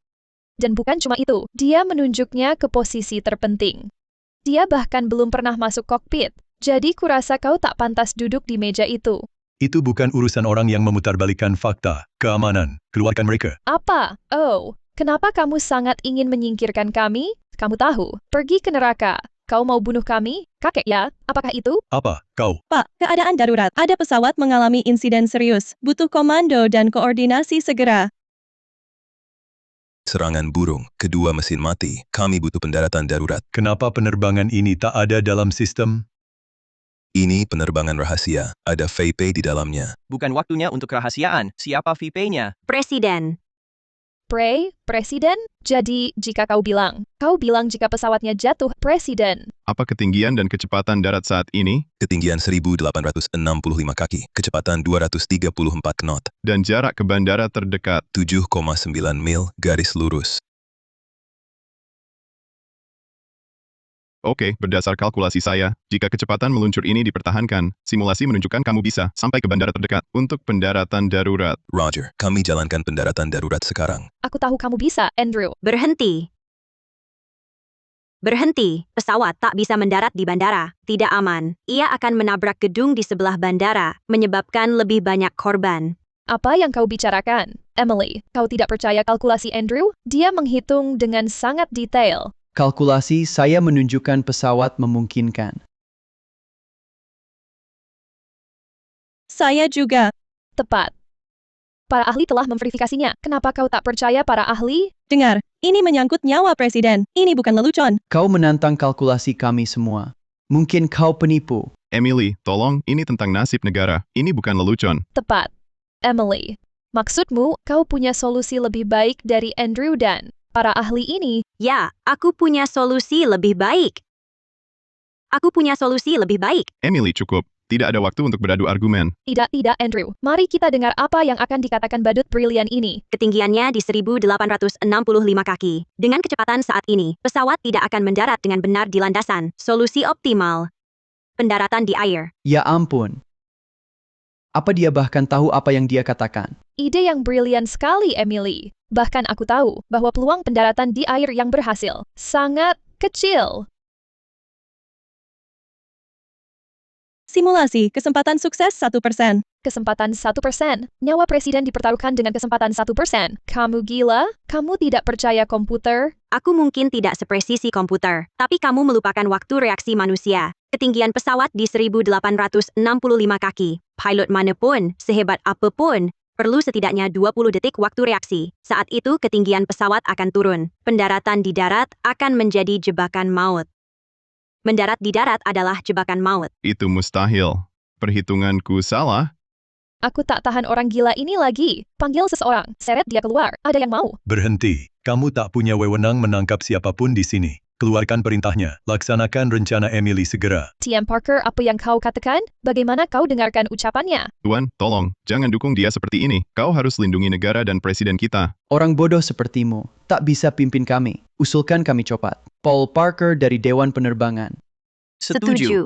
Dan bukan cuma itu, dia menunjuknya ke posisi terpenting. Dia bahkan belum pernah masuk kokpit. Jadi kurasa kau tak pantas duduk di meja itu. Itu bukan urusan orang yang memutarbalikkan fakta. Keamanan. Keluarkan mereka. Apa? Oh, kenapa kamu sangat ingin menyingkirkan kami? Kamu tahu, pergi ke neraka. Kau mau bunuh kami? Kakek ya? Apakah itu? Apa? Kau? Pak, keadaan darurat. Ada pesawat mengalami insiden serius. Butuh komando dan koordinasi segera. Serangan burung, kedua mesin mati. Kami butuh pendaratan darurat. Kenapa penerbangan ini tak ada dalam sistem? Ini penerbangan rahasia. Ada VP di dalamnya. Bukan waktunya untuk kerahasiaan. Siapa VP-nya? Presiden. Presiden? Jadi, jika kau bilang jika pesawatnya jatuh, presiden. Apa ketinggian dan kecepatan darat saat ini? Ketinggian 1.865 kaki, kecepatan 234 knot. Dan jarak ke bandara terdekat? 7,9 mil, garis lurus. Oke, berdasar kalkulasi saya, jika kecepatan meluncur ini dipertahankan, simulasi menunjukkan kamu bisa sampai ke bandara terdekat untuk pendaratan darurat. Roger, kami jalankan pendaratan darurat sekarang. Aku tahu kamu bisa, Andrew. Berhenti. Berhenti. Pesawat tak bisa mendarat di bandara. Tidak aman. Ia akan menabrak gedung di sebelah bandara, menyebabkan lebih banyak korban. Apa yang kau bicarakan? Emily, kau tidak percaya kalkulasi Andrew? Dia menghitung dengan sangat detail. Kalkulasi saya menunjukkan pesawat memungkinkan. Saya juga. Tepat. Para ahli telah memverifikasinya. Kenapa kau tak percaya para ahli? Dengar, ini menyangkut nyawa presiden. Ini bukan lelucon. Kau menantang kalkulasi kami semua. Mungkin kau penipu. Emily, tolong, ini tentang nasib negara. Ini bukan lelucon. Tepat. Emily, maksudmu kau punya solusi lebih baik dari Andrew dan para ahli ini? Ya, aku punya solusi lebih baik. Aku punya solusi lebih baik. Emily, cukup. Tidak ada waktu untuk beradu argumen. Tidak, Andrew. Mari kita dengar apa yang akan dikatakan badut brilian ini. Ketinggiannya di 1.865 kaki. Dengan kecepatan saat ini, pesawat tidak akan mendarat dengan benar di landasan. Solusi optimal. Pendaratan di air. Ya ampun. Apa dia bahkan tahu apa yang dia katakan? Ide yang brilian sekali, Emily. Bahkan aku tahu bahwa peluang pendaratan di air yang berhasil sangat kecil. Simulasi, kesempatan sukses 1%. Kesempatan 1%. Nyawa presiden dipertaruhkan dengan kesempatan 1%. Kamu gila? Kamu tidak percaya komputer? Aku mungkin tidak sepresisi komputer, tapi kamu melupakan waktu reaksi manusia. Ketinggian pesawat di 1.865 kaki. Pilot manapun, sehebat apapun, perlu setidaknya 20 detik waktu reaksi. Saat itu ketinggian pesawat akan turun. Pendaratan di darat akan menjadi jebakan maut. Mendarat di darat adalah jebakan maut. Itu mustahil. Perhitunganku salah? Aku tak tahan orang gila ini lagi. Panggil seseorang, seret dia keluar. Ada yang mau? Berhenti. Kamu tak punya wewenang menangkap siapapun di sini. Keluarkan perintahnya. Laksanakan rencana Emily segera. TM Parker, apa yang kau katakan? Bagaimana kau dengarkan ucapannya? Tuan, tolong, jangan dukung dia seperti ini. Kau harus lindungi negara dan presiden kita. Orang bodoh sepertimu tak bisa pimpin kami. Usulkan kami copot. Paul Parker dari Dewan Penerbangan. Setuju.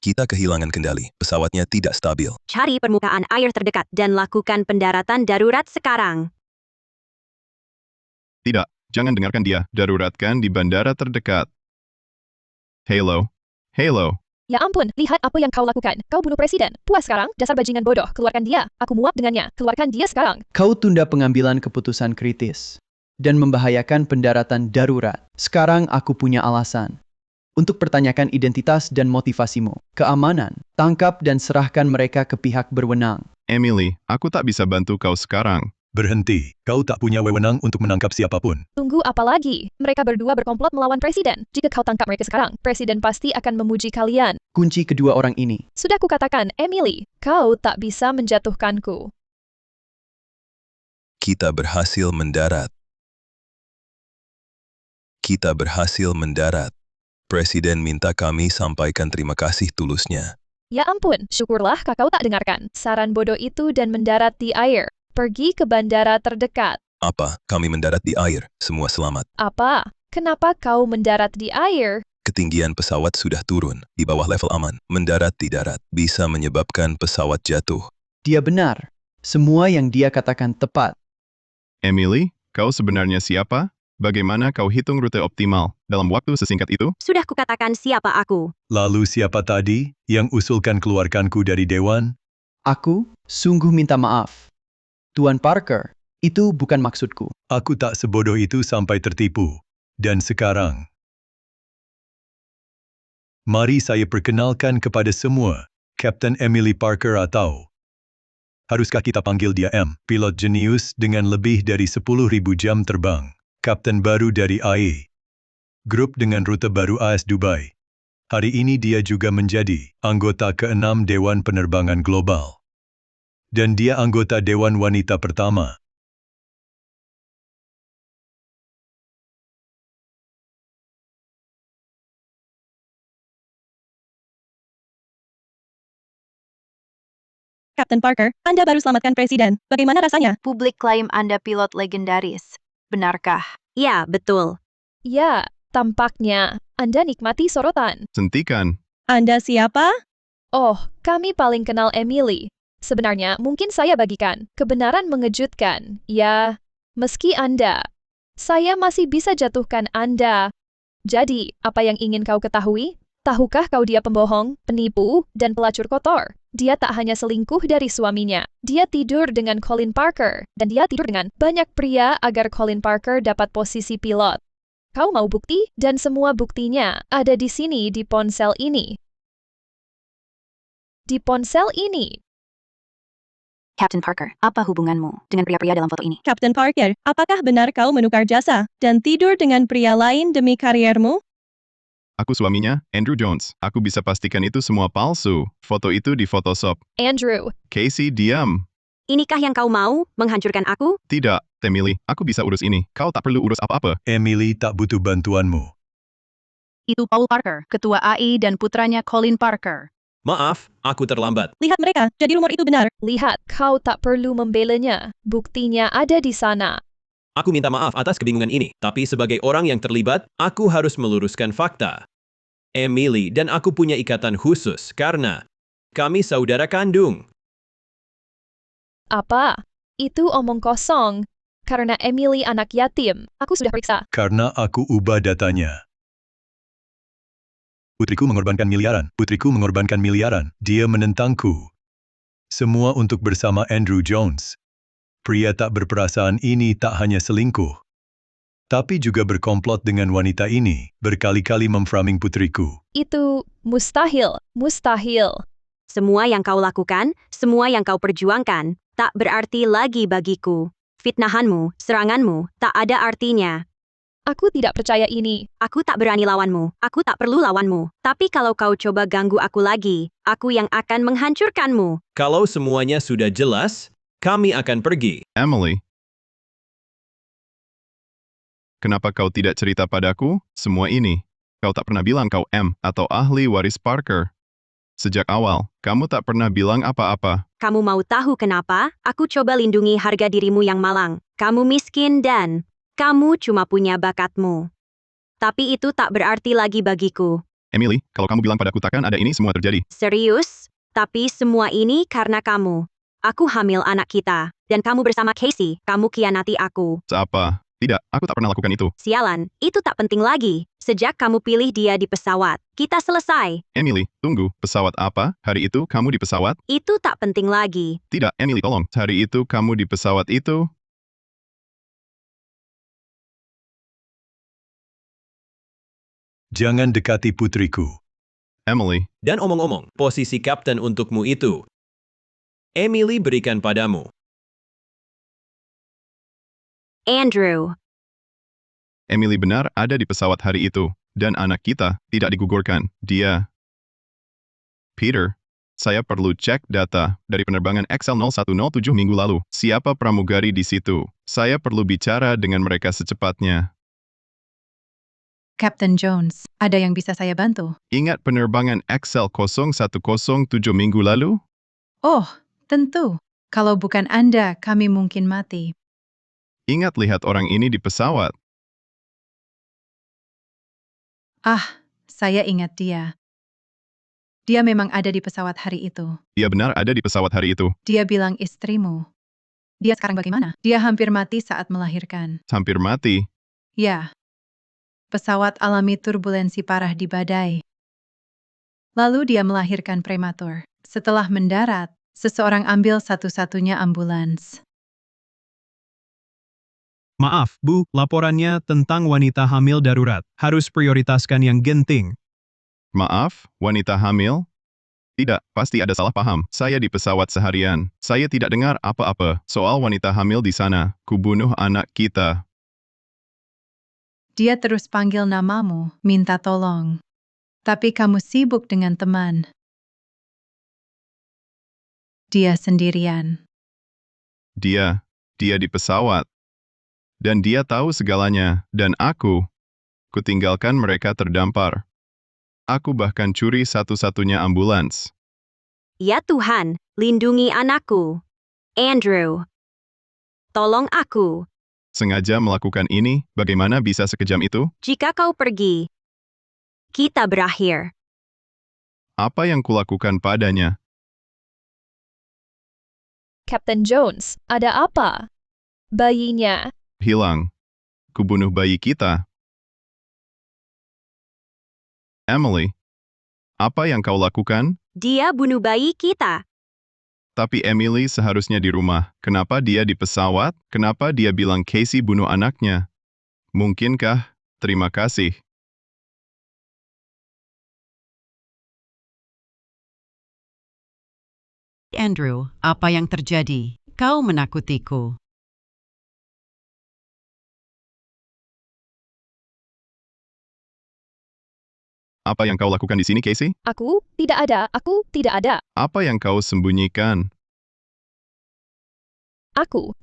Kita kehilangan kendali. Pesawatnya tidak stabil. Cari permukaan air terdekat dan lakukan pendaratan darurat sekarang. Tidak, jangan dengarkan dia. Daruratkan di bandara terdekat. Halo. Halo. Ya ampun, lihat apa yang kau lakukan. Kau bunuh presiden. Puas sekarang, dasar bajingan bodoh. Keluarkan dia. Aku muak dengannya. Keluarkan dia sekarang. Kau tunda pengambilan keputusan kritis dan membahayakan pendaratan darurat. Sekarang aku punya alasan untuk pertanyakan identitas dan motivasimu. Keamanan, tangkap dan serahkan mereka ke pihak berwenang. Emily, aku tak bisa bantu kau sekarang. Berhenti, kau tak punya wewenang untuk menangkap siapapun. Tunggu apa lagi? Mereka berdua berkomplot melawan presiden. Jika kau tangkap mereka sekarang, presiden pasti akan memuji kalian. Kunci kedua orang ini. Sudah kukatakan, Emily, kau tak bisa menjatuhkanku. Kita berhasil mendarat. Kita berhasil mendarat. Presiden minta kami sampaikan terima kasih tulusnya. Ya ampun, syukurlah kau tak dengarkan saran bodoh itu dan mendarat di air. Pergi ke bandara terdekat. Apa? Kami mendarat di air. Semua selamat. Apa? Kenapa kau mendarat di air? Ketinggian pesawat sudah turun, di bawah level aman. Mendarat di darat bisa menyebabkan pesawat jatuh. Dia benar. Semua yang dia katakan tepat. Emily, kau sebenarnya siapa? Bagaimana kau hitung rute optimal dalam waktu sesingkat itu? Sudah kukatakan siapa aku. Lalu siapa tadi yang usulkan keluarkanku dari Dewan? Aku sungguh minta maaf. Tuan Parker, itu bukan maksudku. Aku tak sebodoh itu sampai tertipu. Dan sekarang, mari saya perkenalkan kepada semua, Kapten Emily Parker atau haruskah kita panggil dia M, pilot jenius dengan lebih dari 10.000 jam terbang. Kapten baru dari AE. Grup dengan rute baru AS Dubai. Hari ini dia juga menjadi anggota ke-6 Dewan Penerbangan Global. Dan dia anggota Dewan Wanita pertama. Kapten Parker, Anda baru selamatkan presiden. Bagaimana rasanya? Publik klaim Anda pilot legendaris. Benarkah? Ya, betul. Ya, tampaknya Anda nikmati sorotan. Sentikan. Anda siapa? Oh, kami paling kenal Emily. Sebenarnya, mungkin saya bagikan kebenaran mengejutkan. Ya, meski saya masih bisa jatuhkan Anda. Jadi, apa yang ingin kau ketahui? Tahukah kau dia pembohong, penipu, dan pelacur kotor? Dia tak hanya selingkuh dari suaminya, dia tidur dengan Colin Parker, dan dia tidur dengan banyak pria agar Colin Parker dapat posisi pilot. Kau mau bukti? Dan semua buktinya ada di sini di ponsel ini. Di ponsel ini. Captain Parker, apa hubunganmu dengan pria-pria dalam foto ini? Kapten Parker, apakah benar kau menukar jasa dan tidur dengan pria lain demi kariermu? Aku suaminya, Andrew Jones. Aku bisa pastikan itu semua palsu. Foto itu di Photoshop. Andrew. Casey, diam. Inikah yang kau mau, menghancurkan aku? Tidak, Emily. Aku bisa urus ini. Kau tak perlu urus apa-apa. Emily tak butuh bantuanmu. Itu Paul Parker, ketua AI dan putranya Colin Parker. Maaf, aku terlambat. Lihat mereka, jadi rumor itu benar. Lihat, kau tak perlu membelanya. Buktinya ada di sana. Aku minta maaf atas kebingungan ini, tapi sebagai orang yang terlibat, aku harus meluruskan fakta. Emily dan aku punya ikatan khusus karena kami saudara kandung. Apa? Itu omong kosong. Karena Emily anak yatim, aku sudah periksa. Karena aku ubah datanya. Putriku mengorbankan miliaran. Putriku mengorbankan miliaran. Dia menentangku. Semua untuk bersama Andrew Jones. Pria tak berperasaan ini tak hanya selingkuh, tapi juga berkomplot dengan wanita ini, berkali-kali memframing putriku. Itu mustahil, mustahil. Semua yang kau lakukan, semua yang kau perjuangkan, tak berarti lagi bagiku. Fitnahanmu, seranganmu, tak ada artinya. Aku tidak percaya ini. Aku tak berani lawanmu, aku tak perlu lawanmu. Tapi kalau kau coba ganggu aku lagi, aku yang akan menghancurkanmu. Kalau semuanya sudah jelas, kami akan pergi. Emily. Kenapa kau tidak cerita padaku semua ini? Kau tak pernah bilang kau M atau ahli waris Parker. Sejak awal, kamu tak pernah bilang apa-apa. Kamu mau tahu kenapa? Aku coba lindungi harga dirimu yang malang. Kamu miskin dan kamu cuma punya bakatmu. Tapi itu tak berarti lagi bagiku. Emily, kalau kamu bilang padaku takkan ada ini semua terjadi. Serius? Tapi semua ini karena kamu. Aku hamil anak kita. Dan kamu bersama Casey, kamu khianati aku. Seapa? Tidak, aku tak pernah lakukan itu. Sialan, itu tak penting lagi. Sejak kamu pilih dia di pesawat, kita selesai. Emily, tunggu, pesawat apa? Hari itu kamu di pesawat? Itu tak penting lagi. Tidak, Emily, tolong. Hari itu kamu di pesawat itu? Jangan dekati putriku. Emily. Dan omong-omong, posisi kapten untukmu itu. Emily berikan padamu. Andrew. Emily benar ada di pesawat hari itu, dan anak kita tidak digugurkan. Dia. Peter, saya perlu cek data dari penerbangan XL0107 minggu lalu. Siapa pramugari di situ? Saya perlu bicara dengan mereka secepatnya. Captain Jones, ada yang bisa saya bantu? Ingat penerbangan XL0107 minggu lalu? Oh, tentu. Kalau bukan Anda, kami mungkin mati. Ingat lihat orang ini di pesawat. Ah, saya ingat dia. Dia memang ada di pesawat hari itu. Dia benar ada di pesawat hari itu. Dia bilang istrimu. Dia sekarang bagaimana? Dia hampir mati saat melahirkan. Hampir mati. Ya. Pesawat alami turbulensi parah di badai. Lalu dia melahirkan prematur. Setelah mendarat, seseorang ambil satu-satunya ambulans. Maaf, Bu, laporannya tentang wanita hamil darurat. Harus prioritaskan yang genting. Maaf, wanita hamil? Tidak, pasti ada salah paham. Saya di pesawat seharian. Saya tidak dengar apa-apa soal wanita hamil di sana. Kubunuh anak kita. Dia terus panggil namamu, minta tolong. Tapi kamu sibuk dengan teman. Dia sendirian. Dia di pesawat. Dan dia tahu segalanya, dan kutinggalkan mereka terdampar. Aku bahkan curi satu-satunya ambulans. Ya Tuhan, lindungi anakku. Andrew. Tolong aku. Sengaja melakukan ini, bagaimana bisa sekejam itu? Jika kau pergi, kita berakhir. Apa yang kulakukan padanya? Captain Jones, ada apa? Bayinya. Hilang. Kubunuh bayi kita. Emily, apa yang kau lakukan? Dia bunuh bayi kita. Tapi Emily seharusnya di rumah. Kenapa dia di pesawat? Kenapa dia bilang Casey bunuh anaknya? Mungkinkah? Terima kasih. Andrew, apa yang terjadi? Kau menakutiku. Apa yang kau lakukan di sini, Casey? Aku tidak ada. Apa yang kau sembunyikan? Aku.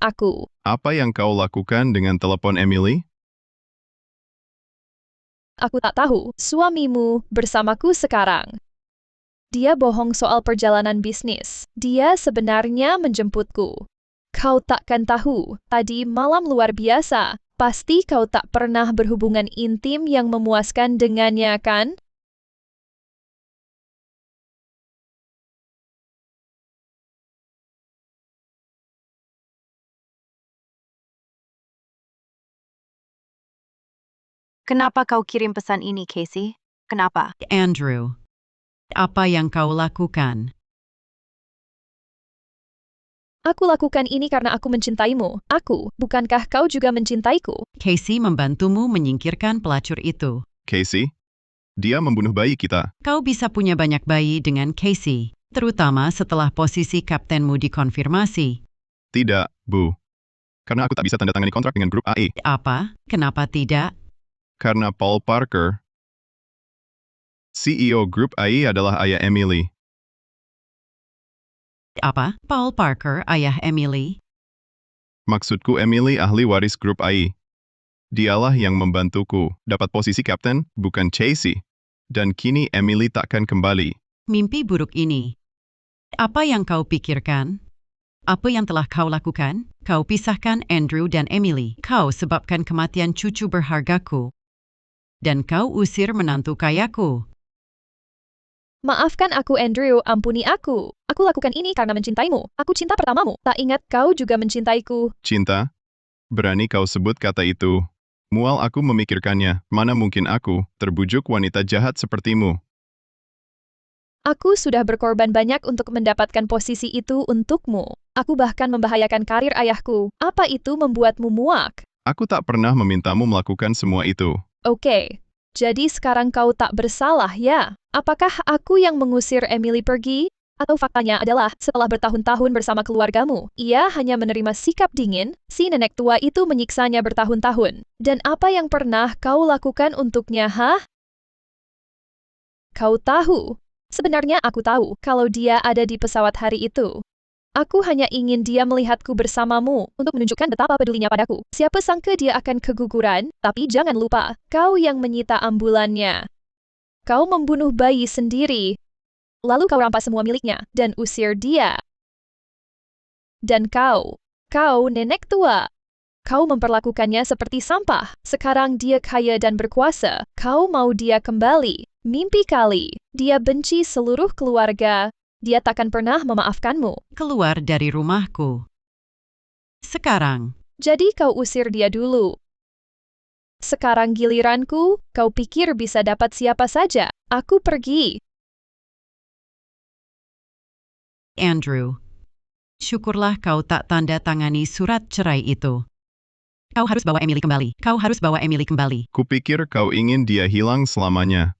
Apa yang kau lakukan dengan telepon Emily? Aku tak tahu. Suamimu bersamaku sekarang. Dia bohong soal perjalanan bisnis. Dia sebenarnya menjemputku. Kau takkan tahu, tadi malam luar biasa. Pasti kau tak pernah berhubungan intim yang memuaskan dengannya, kan? Kenapa kau kirim pesan ini, Casey? Kenapa? Andrew, apa yang kau lakukan? Aku lakukan ini karena aku mencintaimu. Bukankah kau juga mencintaiku? Casey membantumu menyingkirkan pelacur itu. Casey? Dia membunuh bayi kita. Kau bisa punya banyak bayi dengan Casey, terutama setelah posisi kaptenmu dikonfirmasi. Tidak, Bu. Karena aku tak bisa tanda tangani kontrak dengan grup AI. Apa? Kenapa tidak? Karena Paul Parker, CEO grup AI adalah ayah Emily. Apa? Paul Parker, ayah Emily? Maksudku Emily ahli waris grup AI. Dialah yang membantuku dapat posisi kapten, bukan Casey. Dan kini Emily takkan kembali. Mimpi buruk ini. Apa yang kau pikirkan? Apa yang telah kau lakukan? Kau pisahkan Andrew dan Emily. Kau sebabkan kematian cucu berhargaku. Dan kau usir menantu kayaku. Maafkan aku, Andrew. Ampuni aku. Aku lakukan ini karena mencintaimu. Aku cinta pertamamu. Tak ingat kau juga mencintaiku. Cinta? Berani kau sebut kata itu? Mual aku memikirkannya. Mana mungkin aku terbujuk wanita jahat sepertimu? Aku sudah berkorban banyak untuk mendapatkan posisi itu untukmu. Aku bahkan membahayakan karir ayahku. Apa itu membuatmu muak? Aku tak pernah memintamu melakukan semua itu. Oke. Jadi sekarang kau tak bersalah, ya? Apakah aku yang mengusir Emily pergi? Atau faktanya adalah, setelah bertahun-tahun bersama keluargamu, ia hanya menerima sikap dingin, si nenek tua itu menyiksanya bertahun-tahun. Dan apa yang pernah kau lakukan untuknya, hah? Kau tahu? Sebenarnya aku tahu kalau dia ada di pesawat hari itu. Aku hanya ingin dia melihatku bersamamu untuk menunjukkan betapa pedulinya padaku. Siapa sangka dia akan keguguran, tapi jangan lupa, kau yang menyita ambulannya. Kau membunuh bayi sendiri. Lalu kau rampas semua miliknya dan usir dia. Dan kau nenek tua. Kau memperlakukannya seperti sampah. Sekarang dia kaya dan berkuasa. Kau mau dia kembali. Mimpi kali. Dia benci seluruh keluarga. Dia takkan pernah memaafkanmu. Keluar dari rumahku. Sekarang. Jadi kau usir dia dulu. Sekarang giliranku, kau pikir bisa dapat siapa saja. Aku pergi. Andrew. Syukurlah kau tak tanda tangani surat cerai itu. Kau harus bawa Emily kembali. Kau harus bawa Emily kembali. Kupikir kau ingin dia hilang selamanya.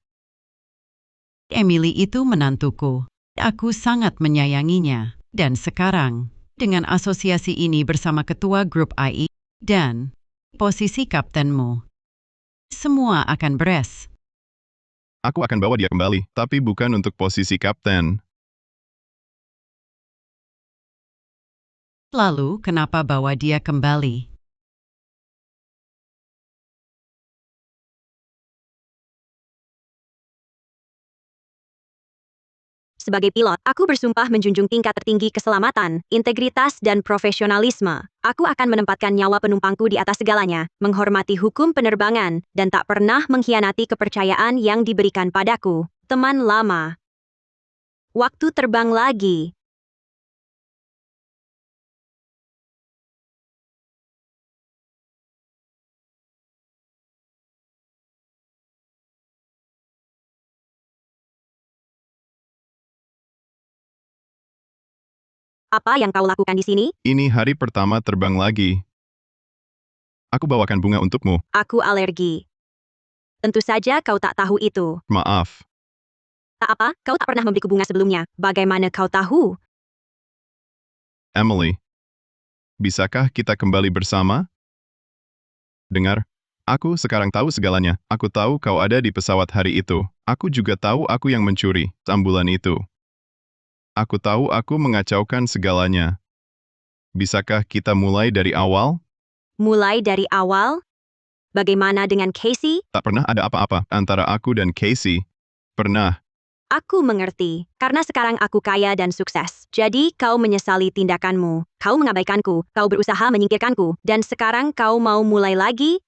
Emily itu menantuku. Aku sangat menyayanginya. Dan sekarang, dengan asosiasi ini bersama ketua grup AI dan posisi kaptenmu, semua akan beres. Aku akan bawa dia kembali, tapi bukan untuk posisi kapten. Lalu, kenapa bawa dia kembali? Sebagai pilot, aku bersumpah menjunjung tingkat tertinggi keselamatan, integritas, dan profesionalisme. Aku akan menempatkan nyawa penumpangku di atas segalanya, menghormati hukum penerbangan, dan tak pernah mengkhianati kepercayaan yang diberikan padaku. Teman lama. Waktu terbang lagi. Apa yang kau lakukan di sini? Ini hari pertama terbang lagi. Aku bawakan bunga untukmu. Aku alergi. Tentu saja kau tak tahu itu. Maaf. Tak apa, kau tak pernah memberiku bunga sebelumnya. Bagaimana kau tahu? Emily. Bisakah kita kembali bersama? Dengar, aku sekarang tahu segalanya. Aku tahu kau ada di pesawat hari itu. Aku juga tahu aku yang mencuri ambulan itu. Aku tahu aku mengacaukan segalanya. Bisakah kita mulai dari awal? Mulai dari awal? Bagaimana dengan Casey? Tak pernah ada apa-apa antara aku dan Casey. Pernah. Aku mengerti, karena sekarang aku kaya dan sukses. Jadi kau menyesali tindakanmu. Kau mengabaikanku, kau berusaha menyingkirkanku, dan sekarang kau mau mulai lagi?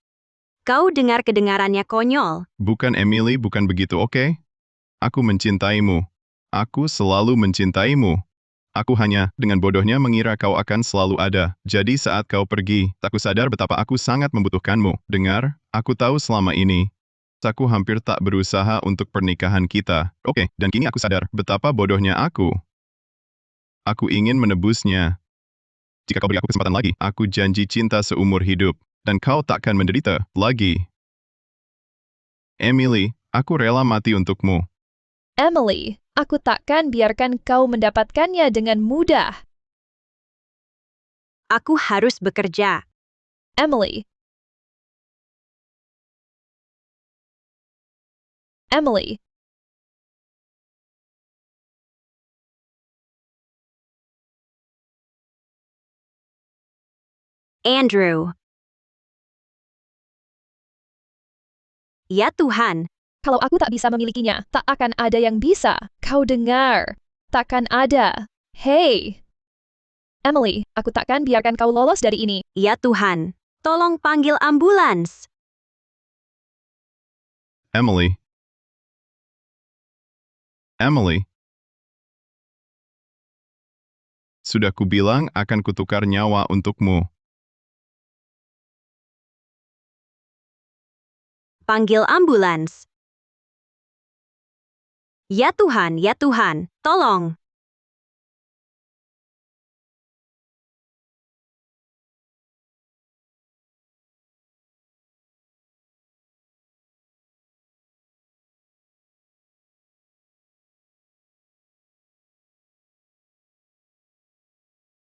Kau dengar kedengarannya konyol. Bukan Emily, bukan begitu, oke? Aku mencintaimu. Aku selalu mencintaimu. Aku hanya, dengan bodohnya mengira kau akan selalu ada. Jadi saat kau pergi, aku sadar betapa aku sangat membutuhkanmu. Dengar, aku tahu selama ini. Aku hampir tak berusaha untuk pernikahan kita. Oke, dan kini aku sadar betapa bodohnya aku. Aku ingin menebusnya. Jika kau beri aku kesempatan lagi, aku janji cinta seumur hidup. Dan kau takkan menderita lagi. Emily, aku rela mati untukmu. Emily, aku takkan biarkan kau mendapatkannya dengan mudah. Aku harus bekerja. Emily. Emily. Andrew. Ya Tuhan. Kalau aku tak bisa memilikinya, tak akan ada yang bisa. Kau dengar. Takkan ada. Hei. Emily, aku takkan biarkan kau lolos dari ini. Ya Tuhan. Tolong panggil ambulans. Emily. Emily. Sudah kubilang akan kutukar nyawa untukmu. Panggil ambulans. Ya Tuhan, tolong.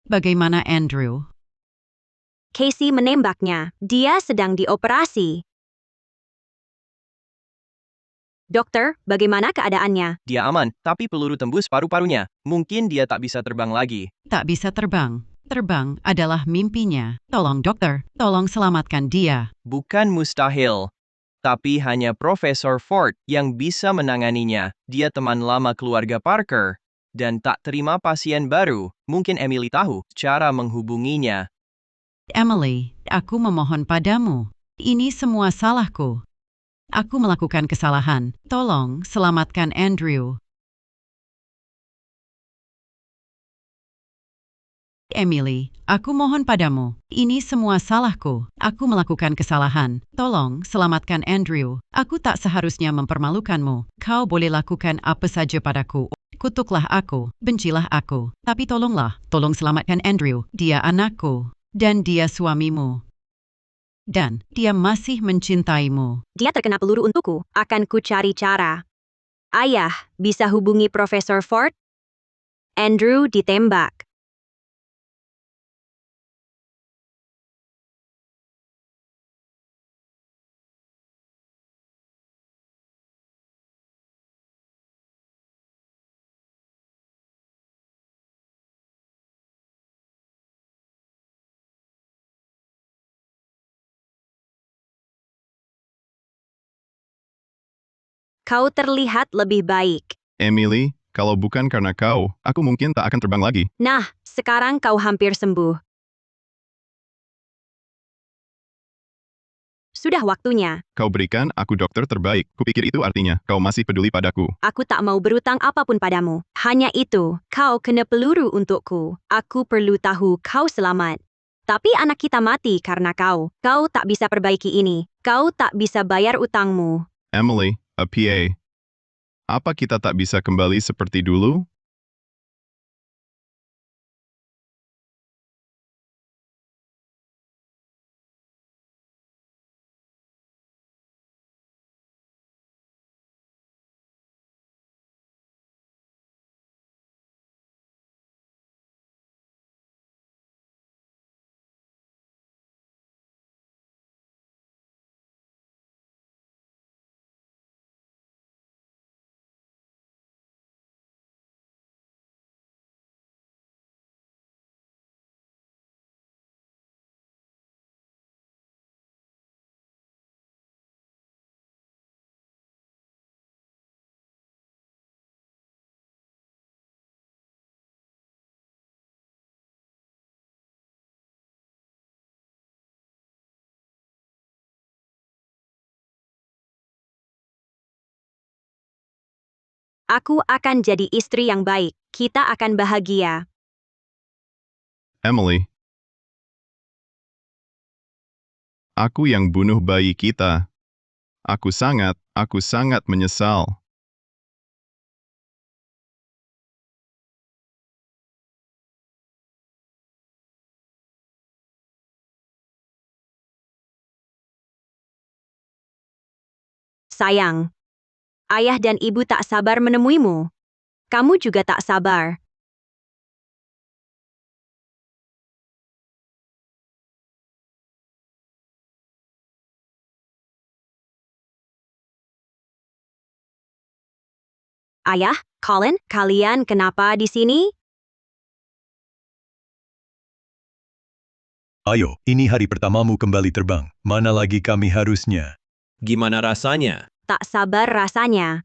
Bagaimana Andrew? Casey menembaknya. Dia sedang dioperasi. Dokter, bagaimana keadaannya? Dia aman, tapi peluru tembus paru-parunya. Mungkin dia tak bisa terbang lagi. Tak bisa terbang. Terbang adalah mimpinya. Tolong dokter, tolong selamatkan dia. Bukan mustahil. Tapi hanya Profesor Ford yang bisa menanganinya. Dia teman lama keluarga Parker. Dan tak terima pasien baru. Mungkin Emily tahu cara menghubunginya. Emily, aku memohon padamu. Ini semua salahku. Aku melakukan kesalahan. Tolong selamatkan Andrew. Emily, aku mohon padamu. Ini semua salahku. Aku melakukan kesalahan. Tolong selamatkan Andrew. Aku tak seharusnya mempermalukanmu. Kau boleh lakukan apa saja padaku. Kutuklah aku, bencilah aku. Tapi tolonglah, tolong selamatkan Andrew. Dia anakku. Dan dia suamimu. Dan dia masih mencintaimu. Dia terkena peluru untukku. Akan ku cari cara. Ayah, bisa hubungi Profesor Ford? Andrew ditembak. Kau terlihat lebih baik. Emily, kalau bukan karena kau, aku mungkin tak akan terbang lagi. Nah, sekarang kau hampir sembuh. Sudah waktunya. Kau berikan aku dokter terbaik. Kupikir itu artinya kau masih peduli padaku. Aku tak mau berutang apapun padamu. Hanya itu, kau kena peluru untukku. Aku perlu tahu kau selamat. Tapi anak kita mati karena kau. Kau tak bisa perbaiki ini. Kau tak bisa bayar utangmu. Emily, a PA. Apa kita tak bisa kembali seperti dulu? Aku akan jadi istri yang baik. Kita akan bahagia. Emily. Aku yang bunuh bayi kita. Aku sangat menyesal. Sayang. Ayah dan ibu tak sabar menemuimu. Kamu juga tak sabar. Ayah, Colin, kalian kenapa di sini? Ayo, ini hari pertamamu kembali terbang. Mana lagi kami harusnya? Gimana rasanya? Tak sabar rasanya.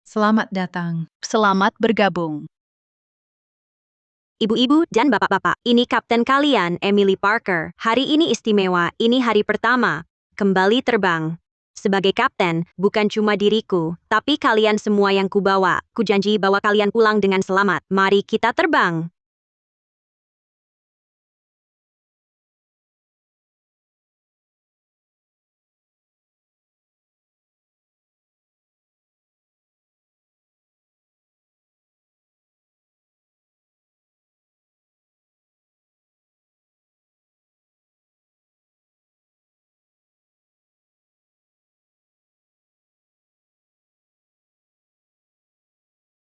Selamat datang. Selamat bergabung. Ibu-ibu dan bapak-bapak, ini kapten kalian, Emily Parker. Hari ini istimewa, ini hari pertama. Kembali terbang. Sebagai kapten, bukan cuma diriku, tapi kalian semua yang kubawa. Ku janji bawa kalian pulang dengan selamat. Mari kita terbang.